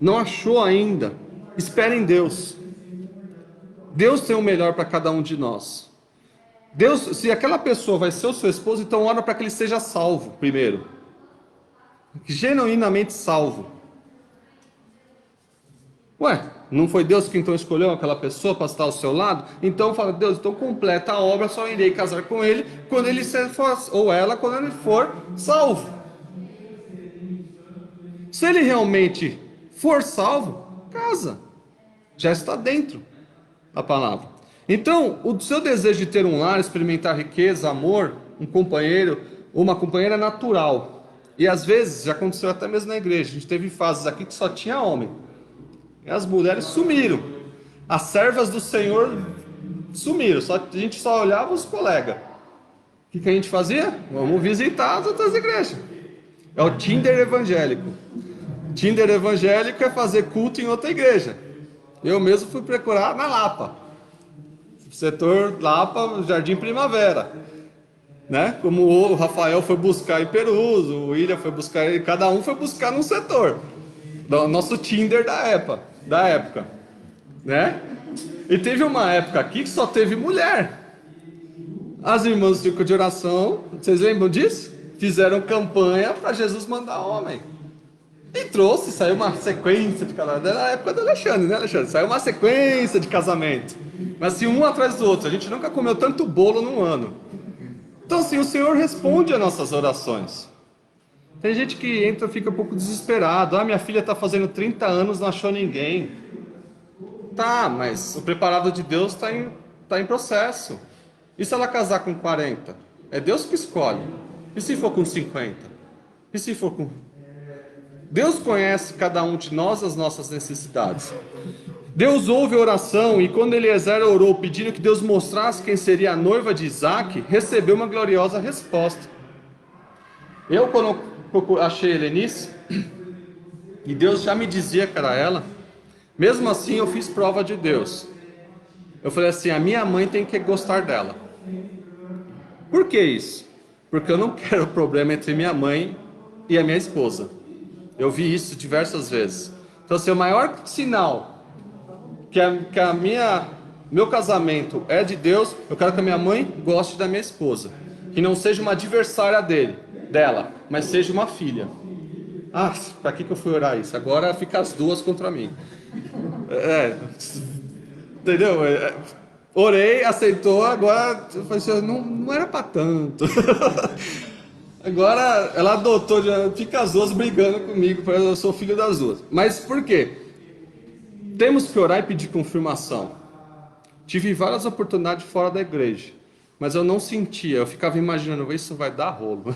Não achou ainda, espere em Deus. Deus tem o melhor para cada um de nós. Deus, se aquela pessoa vai ser o seu esposo, então ora para que ele seja salvo primeiro. Genuinamente salvo. Ué, não foi Deus que então escolheu aquela pessoa para estar ao seu lado? Então fala: Deus, então completa a obra, só irei casar com ele quando ele for, ou ela, quando ele for salvo. Se ele realmente for salvo, casa. Já está dentro da palavra. Então, o seu desejo de ter um lar, experimentar riqueza, amor, um companheiro, uma companheira é natural. E às vezes, já aconteceu até mesmo na igreja, a gente teve fases aqui que só tinha homem. E as mulheres sumiram. As servas do Senhor sumiram. A gente só olhava os colegas. O que a gente fazia? Vamos visitar as outras igrejas. É o Tinder evangélico. Tinder evangélico é fazer culto em outra igreja. Eu mesmo fui procurar na Lapa. Setor Lapa, Jardim Primavera. Né? Como o Rafael foi buscar em Perus, o William foi buscar, cada um foi buscar num setor. Do nosso Tinder da época, né? E teve uma época aqui que só teve mulher. As irmãs do círculo de oração, vocês lembram disso? Fizeram campanha para Jesus mandar homem. E trouxe, saiu uma sequência de casamento. Era a época do Alexandre, né, Alexandre? Saiu uma sequência de casamento. Mas assim, um atrás do outro. A gente nunca comeu tanto bolo num ano. Então, assim, o Senhor responde às nossas orações. Tem gente que entra e fica um pouco desesperado. Ah, minha filha está fazendo 30 anos, não achou ninguém. Tá, mas o preparado de Deus está em processo. E se ela casar com 40? É Deus que escolhe. E se for com 50? E se for com... Deus conhece cada um de nós, as nossas necessidades. Deus ouve a oração, e quando Eliezer orou pedindo que Deus mostrasse quem seria a noiva de Isaac, recebeu uma gloriosa resposta. Eu, quando achei Helenice, e Deus já me dizia que era ela, mesmo assim eu fiz prova de Deus. Eu falei assim, a minha mãe tem que gostar dela. Por que isso? Porque eu não quero problema entre minha mãe e a minha esposa. Eu vi isso diversas vezes. Então, assim, o maior sinal que meu casamento é de Deus, eu quero que a minha mãe goste da minha esposa. Que não seja uma adversária dela, mas seja uma filha. Ah, para que eu fui orar isso? Agora fica as duas contra mim. Entendeu? Orei, aceitou, agora eu falei assim, não era para tanto. Agora ela adotou, já fica as duas brigando comigo, eu sou filho das duas. Mas por quê? Temos que orar e pedir confirmação. Tive várias oportunidades fora da igreja, mas eu não sentia, eu ficava imaginando, isso vai dar rolo,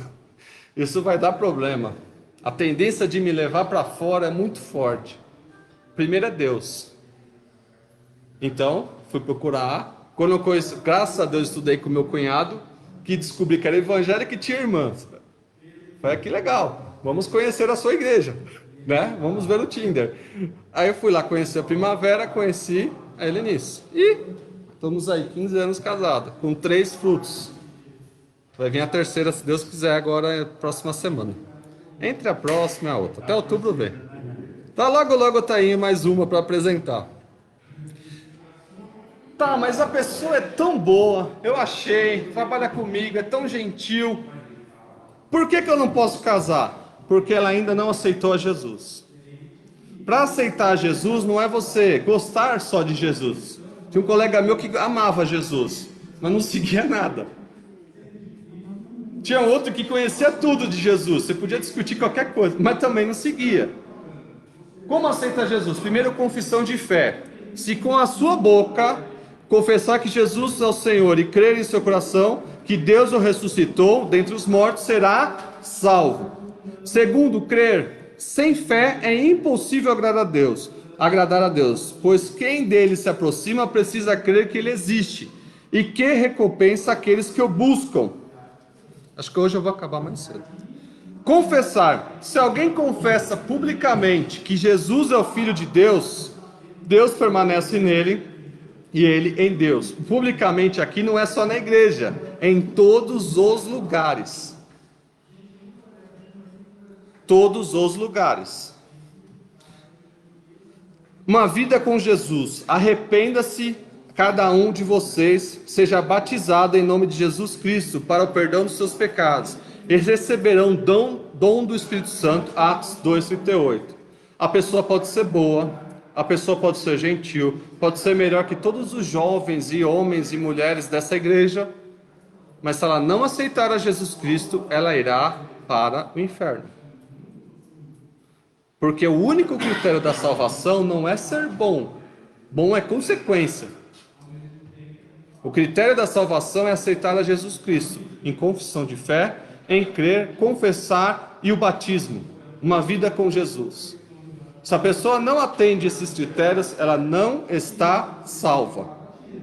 isso vai dar problema. A tendência de me levar para fora é muito forte. Primeiro é Deus. Então, fui procurar. Quando eu conheci, graças a Deus, estudei com meu cunhado, que descobri que era evangélico e tinha irmãs. Falei, que legal, vamos conhecer a sua igreja, né? Vamos ver o Tinder. Aí eu fui lá conhecer a Primavera, conheci a Helenice. E estamos aí, 15 anos casados, com 3 frutos. Vai vir a terceira, se Deus quiser, agora próxima semana. Entre a próxima e a outra, até outubro vem. Tá, logo tá aí mais uma para apresentar. Tá, mas a pessoa é tão boa, eu achei, trabalha comigo, é tão gentil. Por que eu não posso casar? Porque ela ainda não aceitou a Jesus. Para aceitar Jesus não é você gostar só de Jesus. Tinha um colega meu que amava Jesus, mas não seguia nada. Tinha outro que conhecia tudo de Jesus, você podia discutir qualquer coisa, mas também não seguia. Como aceita Jesus? Primeiro, confissão de fé. Se com a sua boca confessar que Jesus é o Senhor e crer em seu coração que Deus o ressuscitou dentre os mortos, será salvo. Segundo, crer sem fé é impossível agradar a Deus, pois quem dele se aproxima precisa crer que ele existe e que recompensa aqueles que o buscam. Acho que hoje eu vou acabar mais cedo. Confessar. Se alguém confessa publicamente que Jesus é o Filho de Deus, Deus permanece nele e ele em Deus. Publicamente aqui não é só na igreja, é em todos os lugares. Todos os lugares. Uma vida com Jesus. Arrependa-se, cada um de vocês, seja batizado em nome de Jesus Cristo para o perdão dos seus pecados. Eles receberão dom do Espírito Santo, Atos 2:38. A pessoa pode ser boa, a pessoa pode ser gentil, pode ser melhor que todos os jovens e homens e mulheres dessa igreja, mas se ela não aceitar a Jesus Cristo, ela irá para o inferno. Porque o único critério da salvação não é ser bom, bom é consequência. O critério da salvação é aceitar a Jesus Cristo, em confissão de fé, em crer, confessar e o batismo, uma vida com Jesus. Se a pessoa não atende esses critérios, ela não está salva,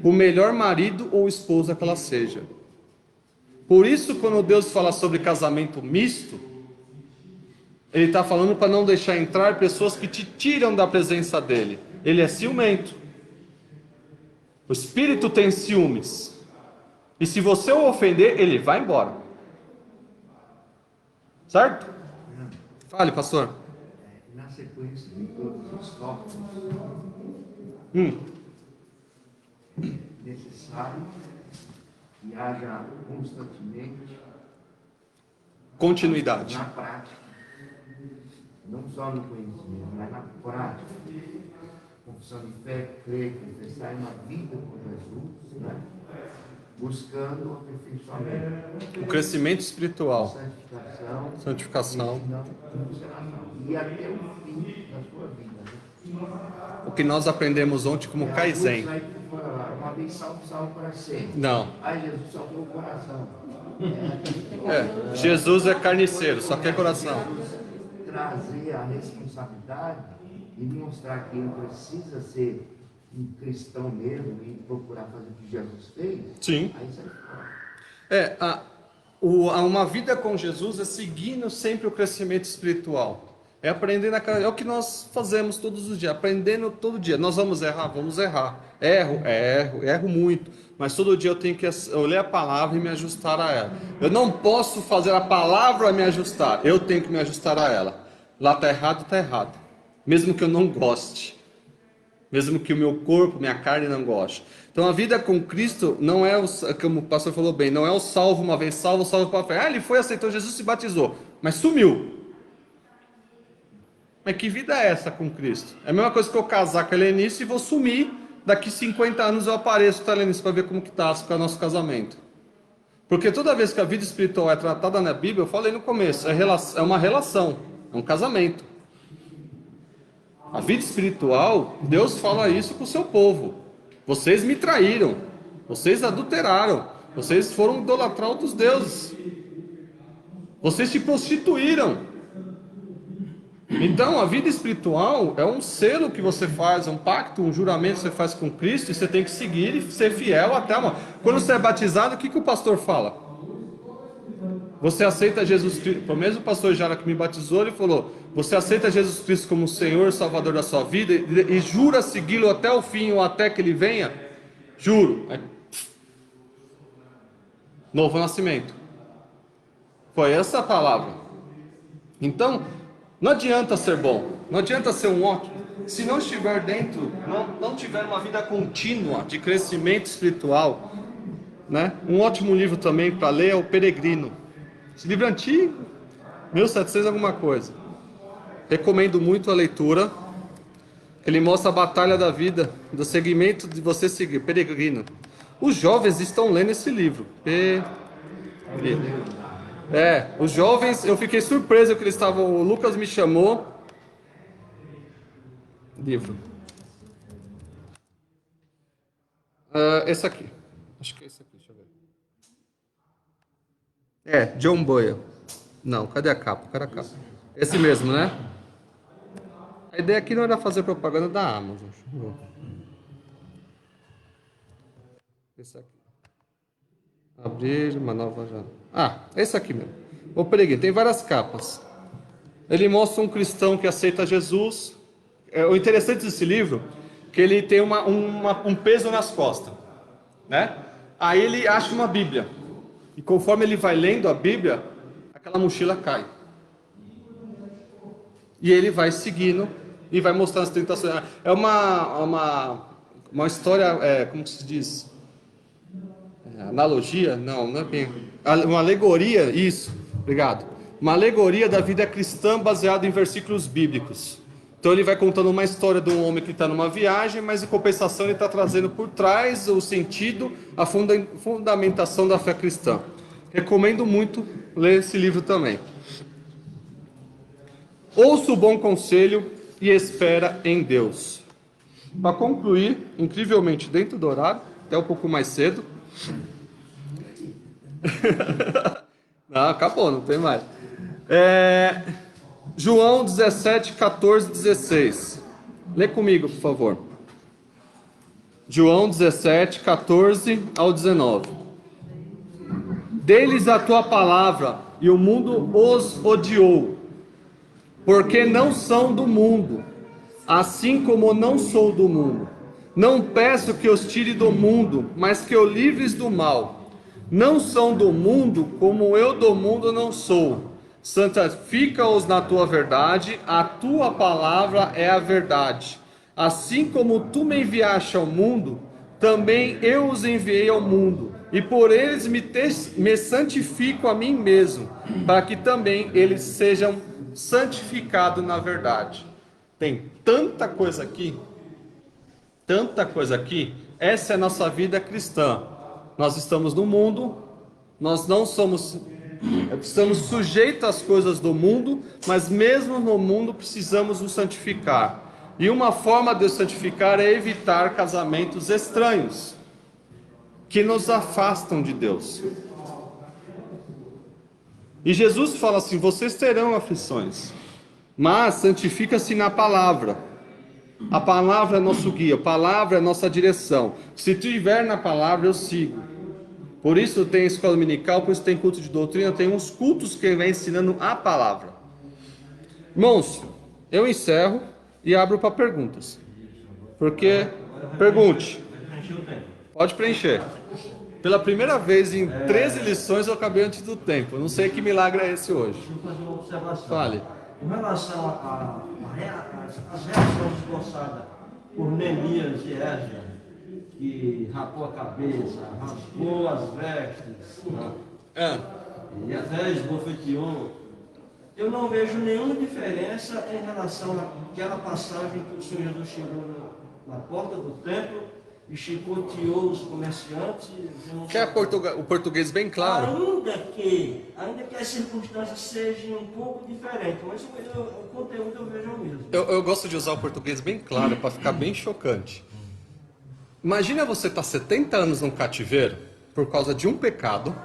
o melhor marido ou esposa que ela seja. Por isso, quando Deus fala sobre casamento misto, Ele está falando para não deixar entrar pessoas que te tiram da presença dEle. Ele é ciumento. O Espírito tem ciúmes. E se você o ofender, ele vai embora. Certo? Fale, pastor. Na sequência de todos os tópicos, necessário que haja constantemente Continuidade. na prática não só no conhecimento, mas na prática. Confissão de fé, crer, confessar uma vida com Jesus, né? Buscando o aperfeiçoamento. O crescimento espiritual. Santificação. E até o fim da sua vida. Né? O que nós aprendemos ontem como Kaizen. Uma vez salvo para sempre. Não. Ai, Jesus salvou o coração. Jesus é carniceiro, só quer coração. Trazer a responsabilidade e mostrar que ele precisa ser um cristão mesmo e procurar fazer o que Jesus fez. Sim. Aí sai fora. Uma vida com Jesus é seguindo sempre o crescimento espiritual. É aprendendo, é o que nós fazemos todos os dias, aprendendo todo dia. Nós vamos errar. Erro muito. Mas todo dia eu tenho que ler a palavra e me ajustar a ela. Eu não posso fazer a palavra me ajustar, eu tenho que me ajustar a ela. Lá está errado. Mesmo que eu não goste. Mesmo que o meu corpo, minha carne não goste. Então a vida com Cristo não é, como o pastor falou bem, não é o salvo uma vez salvo para a fé. Ele foi, aceitou Jesus, se batizou, mas sumiu. Mas que vida é essa com Cristo? É a mesma coisa que eu casar com a Helenice e vou sumir. Daqui 50 anos eu apareço com a Helenice para ver como que está o nosso casamento. Porque toda vez que a vida espiritual é tratada na Bíblia, eu falei no começo, é uma relação, é um casamento. A vida espiritual, Deus fala isso para o seu povo. Vocês me traíram, vocês adulteraram, vocês foram idolatrar outros deuses. Vocês se prostituíram. Então, a vida espiritual é um selo que você faz, um pacto, um juramento que você faz com Cristo, e você tem que seguir e ser fiel até a morte. Quando você é batizado, o que o pastor fala? Você aceita Jesus Cristo, o mesmo pastor Jara que me batizou, ele falou, você aceita Jesus Cristo como Senhor e Salvador da sua vida e jura segui-lo até o fim ou até que ele venha? Juro. Novo nascimento. Foi essa a palavra. Então, não adianta ser bom, não adianta ser um ótimo, se não estiver dentro, não tiver uma vida contínua de crescimento espiritual, né? Um ótimo livro também para ler é O Peregrino. Esse livro é antigo, 1700 alguma coisa. Recomendo muito a leitura. Ele mostra a batalha da vida, do segmento de você seguir, Peregrino. Os jovens estão lendo esse livro. Os jovens, eu fiquei surpreso que eles estavam. O Lucas me chamou. Livro. Esse aqui. Acho que é esse aqui, deixa eu ver. John Boyle. Não, cadê a capa? Cadê a capa? Esse mesmo, né? A ideia aqui não era fazer propaganda da Amazon. Esse aqui. Abrir uma nova janela. Esse aqui mesmo. O Peregrino, tem várias capas. Ele mostra um cristão que aceita Jesus. O interessante desse livro é que ele tem um peso nas costas, né? Aí ele acha uma Bíblia. E conforme ele vai lendo a Bíblia, aquela mochila cai. E ele vai seguindo e vai mostrando as tentações. É uma história, como se diz? Analogia? Não é bem. Uma alegoria, isso, obrigado. Uma alegoria da vida cristã baseada em versículos bíblicos. Então ele vai contando uma história de um homem que está numa viagem, mas em compensação ele está trazendo por trás o sentido, a fundamentação da fé cristã. Recomendo muito ler esse livro também. Ouça o bom conselho e espera em Deus. Para concluir, incrivelmente dentro do horário, até um pouco mais cedo. Não, acabou, não tem mais. João 17, 14, 16. Lê comigo, por favor. João 17, 14 ao 19. Dê-lhes a tua palavra, e o mundo os odiou, porque não são do mundo, assim como não sou do mundo. Não peço que os tire do mundo, mas que os livres do mal. Não são do mundo, como eu do mundo não sou. Santifica-os na tua verdade, a tua palavra é a verdade. Assim como tu me enviaste ao mundo, também eu os enviei ao mundo. E por eles me santifico a mim mesmo, para que também eles sejam santificado na verdade. Tem tanta coisa aqui, tanta coisa aqui. Essa é a nossa vida cristã. Nós estamos no mundo, nós não somos, estamos sujeitos às coisas do mundo, mas mesmo no mundo precisamos nos santificar. E uma forma de santificar é evitar casamentos estranhos, que nos afastam de Deus. E Jesus fala assim: vocês terão aflições, mas santifica-se na palavra. A palavra é nosso guia, a palavra é nossa direção. Se tu estiver na palavra, eu sigo. Por isso tem escola dominical, por isso tem culto de doutrina, tem uns cultos que vem ensinando a palavra. Irmãos, eu encerro e abro para perguntas. Porque, pergunte. Pode preencher. Pela primeira vez em 13 lições eu acabei antes do tempo. Não sei que milagre é esse hoje. Deixa eu fazer uma observação. Fale. Com relação às reações esboçadas por Neemias e Esdras, que rapou a cabeça, raspou as vestes, né? E até esbofeteou, eu não vejo nenhuma diferença em relação àquela passagem que o Senhor Jesus chegou na porta do templo e chicoteou os comerciantes. Quer o português bem claro? Ainda que as circunstâncias sejam um pouco diferentes, mas o conteúdo eu vejo o mesmo. Eu gosto de usar o português bem claro para ficar bem chocante. Imagina você estar 70 anos num cativeiro por causa de um pecado,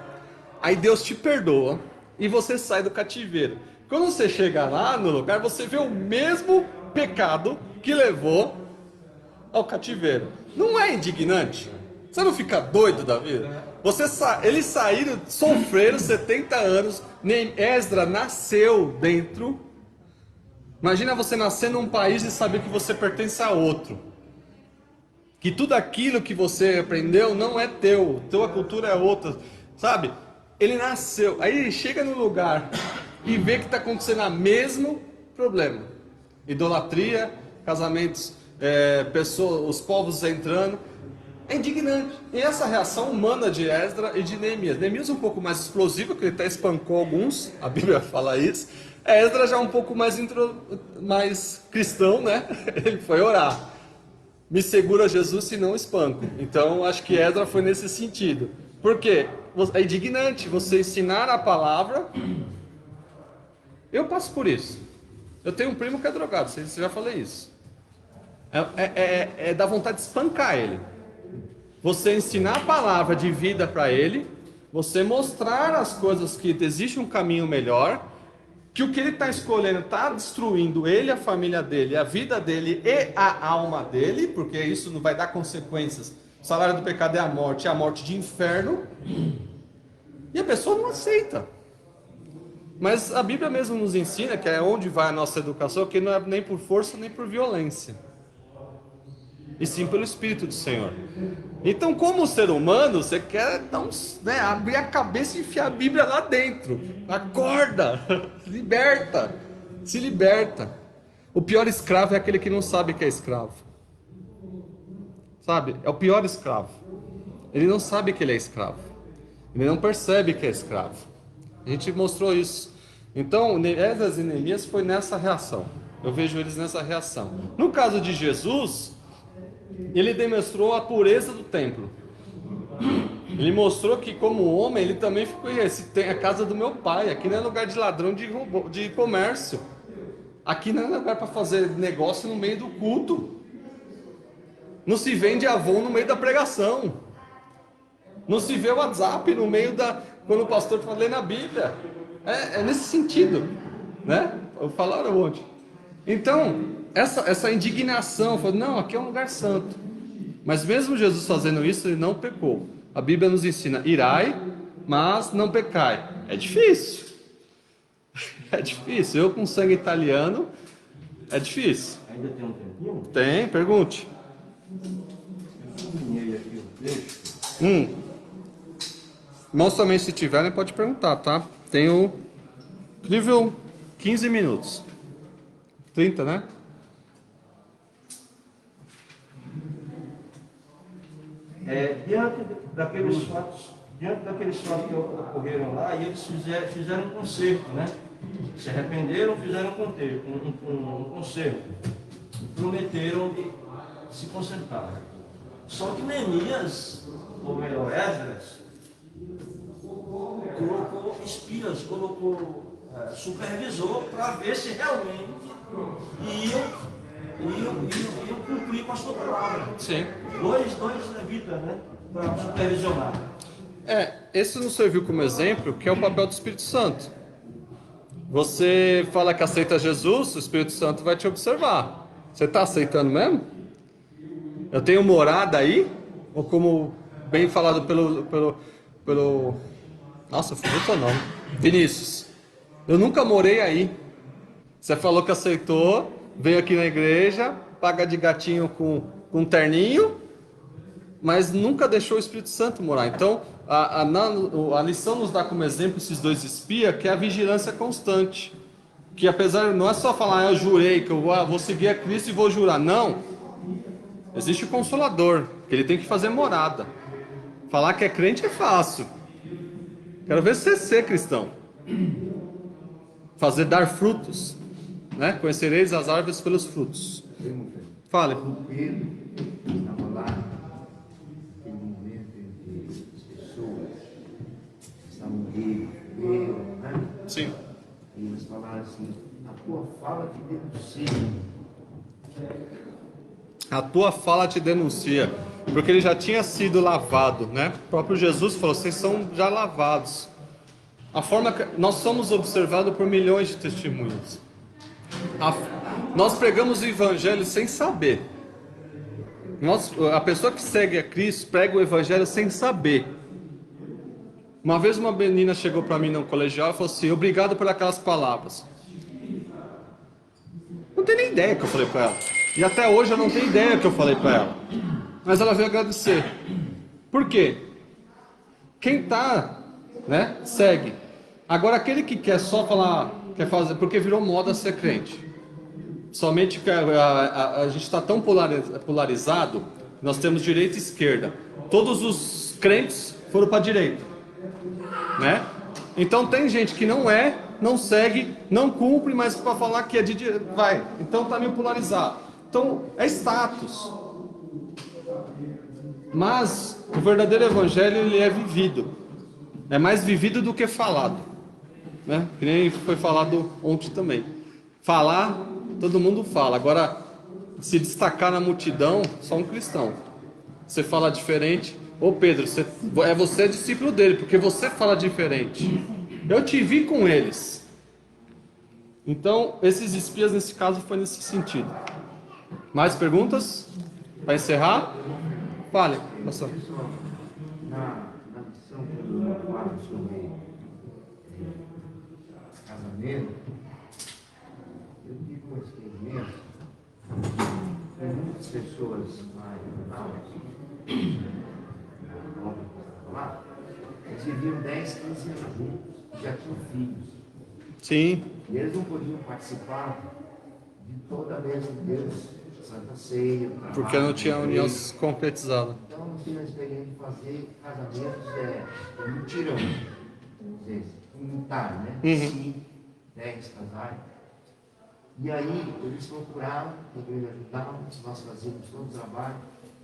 aí Deus te perdoa e você sai do cativeiro. Quando você chega lá no lugar, você vê o mesmo pecado que levou ao cativeiro. Não é indignante? Você não fica doido da vida? Eles saíram, sofreram 70 anos, Esdras nasceu dentro. Imagina você nascer num país e saber que você pertence a outro. Que tudo aquilo que você aprendeu não é teu, tua cultura é outra, sabe? Ele nasceu, aí ele chega no lugar e vê que está acontecendo o mesmo problema. Idolatria, casamentos, os povos entrando. É indignante. E essa reação humana de Esdras e de Neemias. Neemias um pouco mais explosivo, que ele até espancou alguns, a Bíblia fala isso. Esdras já um pouco mais cristão, né? Ele foi orar. Me segura, Jesus, se não espanco. Então, acho que Esdras foi nesse sentido. Por quê? É indignante você ensinar a palavra. Eu passo por isso. Eu tenho um primo que é drogado, você já falei isso. Dá vontade de espancar ele. Você ensinar a palavra de vida para ele, você mostrar as coisas que existe um caminho melhor, que o que ele está escolhendo está destruindo ele, a família dele, a vida dele e a alma dele, porque isso não vai dar consequências. O salário do pecado é a morte de inferno, e a pessoa não aceita. Mas a Bíblia mesmo nos ensina que é onde vai a nossa educação, que não é nem por força nem por violência, e sim pelo Espírito do Senhor. Então, como ser humano, você quer abrir a cabeça e enfiar a Bíblia lá dentro. Acorda, liberta, se liberta. O pior escravo é aquele que não sabe que é escravo. Sabe? É o pior escravo. Ele não sabe que ele é escravo. Ele não percebe que é escravo. A gente mostrou isso. Então, Esdras e Neemias foi nessa reação. Eu vejo eles nessa reação. No caso de Jesus, ele demonstrou a pureza do templo. Ele mostrou que como homem, ele também ficou, tem a casa do meu pai, aqui não é lugar de ladrão de comércio. Aqui não é lugar para fazer negócio no meio do culto. Não se vende Avon no meio da pregação. Não se vê o WhatsApp no meio quando o pastor está lendo a Bíblia. É nesse sentido, né? Falaram ontem. Então, essa indignação, falou, não, aqui é um lugar santo. Mas mesmo Jesus fazendo isso, ele não pecou. A Bíblia nos ensina, irai, mas não pecai. É difícil. É difícil. Eu com sangue italiano, é difícil. Ainda tem um tempinho? Tem, pergunte. Eu sublinhei aqui o texto. Irmãos também, se tiverem, pode perguntar, tá? Tenho incrível 15 minutos. 30, né? Diante daqueles fatos diante daqueles fatos que ocorreram lá, e eles fizeram um concerto, né? Se arrependeram, fizeram um concerto. Prometeram de se consertar. Só que Neemias, ou melhor, Esdras, colocou espias, supervisor para ver se realmente iam cumprir com a sua palavra. Sim. Dois levitas, né? Para supervisionar. Esse não serviu como exemplo, que é o papel do Espírito Santo. Você fala que aceita Jesus, o Espírito Santo vai te observar. Você está aceitando mesmo? Eu tenho morada aí? Ou como bem falado pelo... Nossa, foi o nome. Vinícius. Eu nunca morei aí. Você falou que aceitou, veio aqui na igreja, paga de gatinho com um terninho, mas nunca deixou o Espírito Santo morar. Então, a lição nos dá como exemplo esses dois espias, que é a vigilância constante. Que apesar, não é só falar, eu jurei que eu vou seguir a Cristo e vou jurar. Não. Existe o Consolador, que ele tem que fazer morada. Falar que é crente é fácil. Quero ver você ser cristão. Dar frutos. Né? Conhecereis as árvores pelos frutos. Fale. Quando Pedro estava lá, naquele momento em que as pessoas estavam bêbadas, né? Sim. E eles falaram assim, a tua fala te denuncia. A tua fala te denuncia. Porque ele já tinha sido lavado, né? O próprio Jesus falou, vocês são já lavados. A forma que nós somos observados por milhões de testemunhas. Nós pregamos o evangelho sem saber. A pessoa que segue a Cristo prega o evangelho sem saber. Uma vez uma menina chegou para mim no colegial e falou assim, obrigado por aquelas palavras. Não tem nem ideia que eu falei para ela. E até hoje eu não tenho ideia que eu falei para ela. Mas ela veio agradecer. Por quê? Quem né, segue. Agora aquele que quer só falar, quer fazer, porque virou moda ser crente. Somente que a gente está tão polarizado, nós temos direita e esquerda. Todos os crentes foram para a direita, né? Então tem gente que não segue, não cumpre, mas para falar que é de direita, vai. Então está meio polarizado. Então é status. Mas o verdadeiro evangelho ele é vivido. É mais vivido do que falado, né? Que nem foi falado ontem também. Falar, todo mundo fala. Agora, se destacar na multidão, só um cristão. Você fala diferente. Ô Pedro, você é discípulo dele, porque você fala diferente. Eu te vi com eles. Então, esses espias, nesse caso, foi nesse sentido. Mais perguntas? Para encerrar? Fale, pastor. Na lição que eu falo sobre casamento, eu tive uma experiência com muitas pessoas lá em Manaus, lá, eles viviam 10, 15 anos juntos, já tinham filhos. Sim. E eles não podiam participar de toda a mesa de Deus, Santa Ceia. Porque não tinha união concretizada. Então, eu tive a experiência de fazer casamentos mutirão, comunitário, né? 5, 10 casais. E aí, eles procuravam, a igreja ajudava, nós fazíamos todo o trabalho,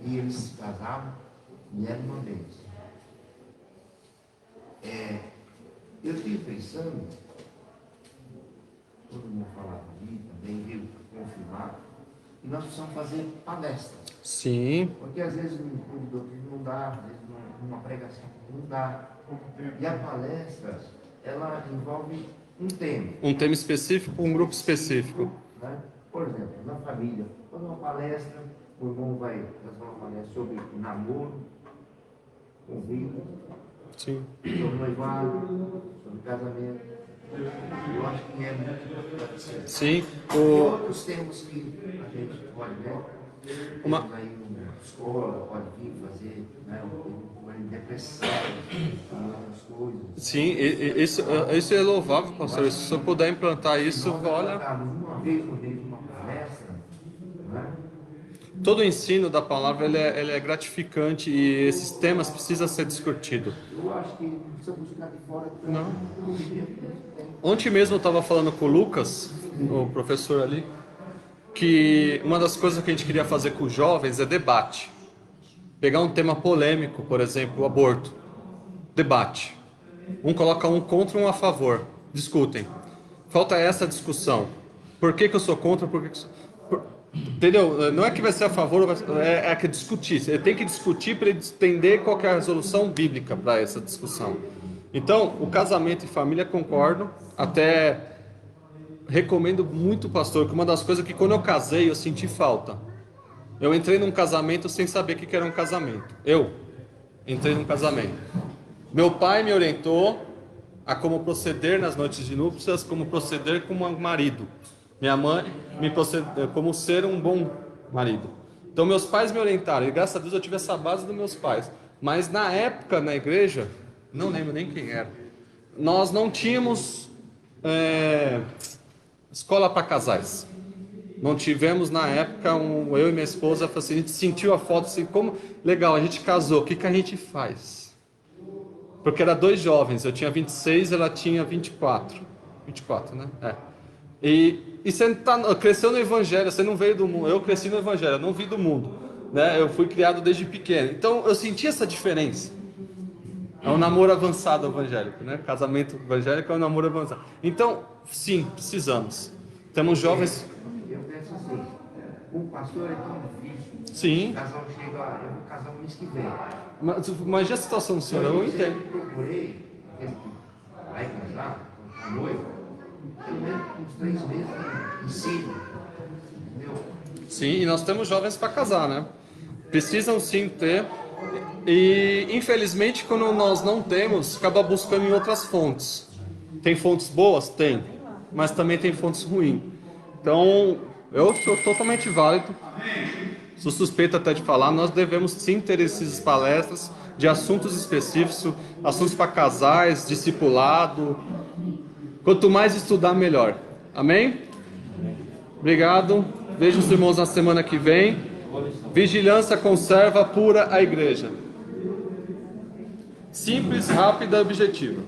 e eles se casavam, e era uma vez. Eu estive pensando, todo mundo falava ali, também veio confirmar, que nós precisamos fazer palestras. Sim. Porque às vezes no clube de doutrina não dá, às vezes numa pregação não dá. E a palestra, ela envolve um tema. Um tema específico, um grupo específico. Né? Por exemplo, na família, quando uma palestra, o irmão vai fazer uma palestra sobre namoro, convívio, Sim. sobre noivado, sobre casamento. Eu acho que é muito importante. Sim. E outros temas que a gente pode, né? Temos aí uma escola, pode vir fazer, né? Uma depressão, outras coisas. Sim, isso é louvável, pastor. Se eu puder implantar isso, olha. Uma vez uma palestra, né? todo o ensino da palavra ele é gratificante e esses temas precisam ser discutidos. Eu acho que não precisa buscar de fora tanto. Não. Ontem mesmo eu estava falando com o Lucas, o professor ali, que uma das coisas que a gente queria fazer com os jovens é debate. Pegar um tema polêmico, por exemplo, o aborto. Debate. Um coloca um contra, um a favor. Discutem. Falta essa discussão. Por que eu sou contra? Entendeu? Não é que vai ser a favor, é que discutir. Você tem que discutir para entender qual que é a resolução bíblica para essa discussão. Então, o casamento e família, concordo. Até recomendo muito, pastor, que uma das coisas que quando eu casei eu senti falta. Eu entrei num casamento sem saber o que era um casamento. Eu entrei num casamento. Meu pai me orientou a como proceder nas noites de núpcias, como proceder como um marido. Minha mãe me procedeu como ser um bom marido. Então meus pais me orientaram, e graças a Deus eu tive essa base dos meus pais. Mas na época, na igreja, não lembro nem quem era, nós não tínhamos escola para casais. Não tivemos na época, eu e minha esposa, assim, a gente sentiu a foto assim, como legal, a gente casou, o que a gente faz? Porque era dois jovens, eu tinha 26, ela tinha 24. 24, né? E você cresceu no evangelho, você não veio do mundo. Eu cresci no evangelho, eu não vi do mundo, né? Eu fui criado desde pequeno. Então eu senti essa diferença. É um namoro avançado evangélico, né? Casamento evangélico é um namoro avançado. Então, sim, precisamos. Temos jovens. Eu penso assim, o pastor é tão difícil. Sim. O casal chega, eu vou casar o mês que vem. Mas a situação do senhor, eu entendo. Eu procurei, vai casar, com noiva. Pelo menos uns 3 meses de ensino, entendeu? Sim, e nós temos jovens para casar, né? Precisam sim ter. E infelizmente, quando nós não temos, acaba buscando em outras fontes. Tem fontes boas? Tem. Mas também tem fontes ruins. Então, eu sou totalmente válido. Sou suspeito até de falar. Nós devemos sim ter essas palestras de assuntos específicos, assuntos para casais, discipulado. Quanto mais estudar, melhor. Amém? Obrigado. Vejo os irmãos na semana que vem. Vigilância conserva pura a igreja. Simples, rápida e objetiva.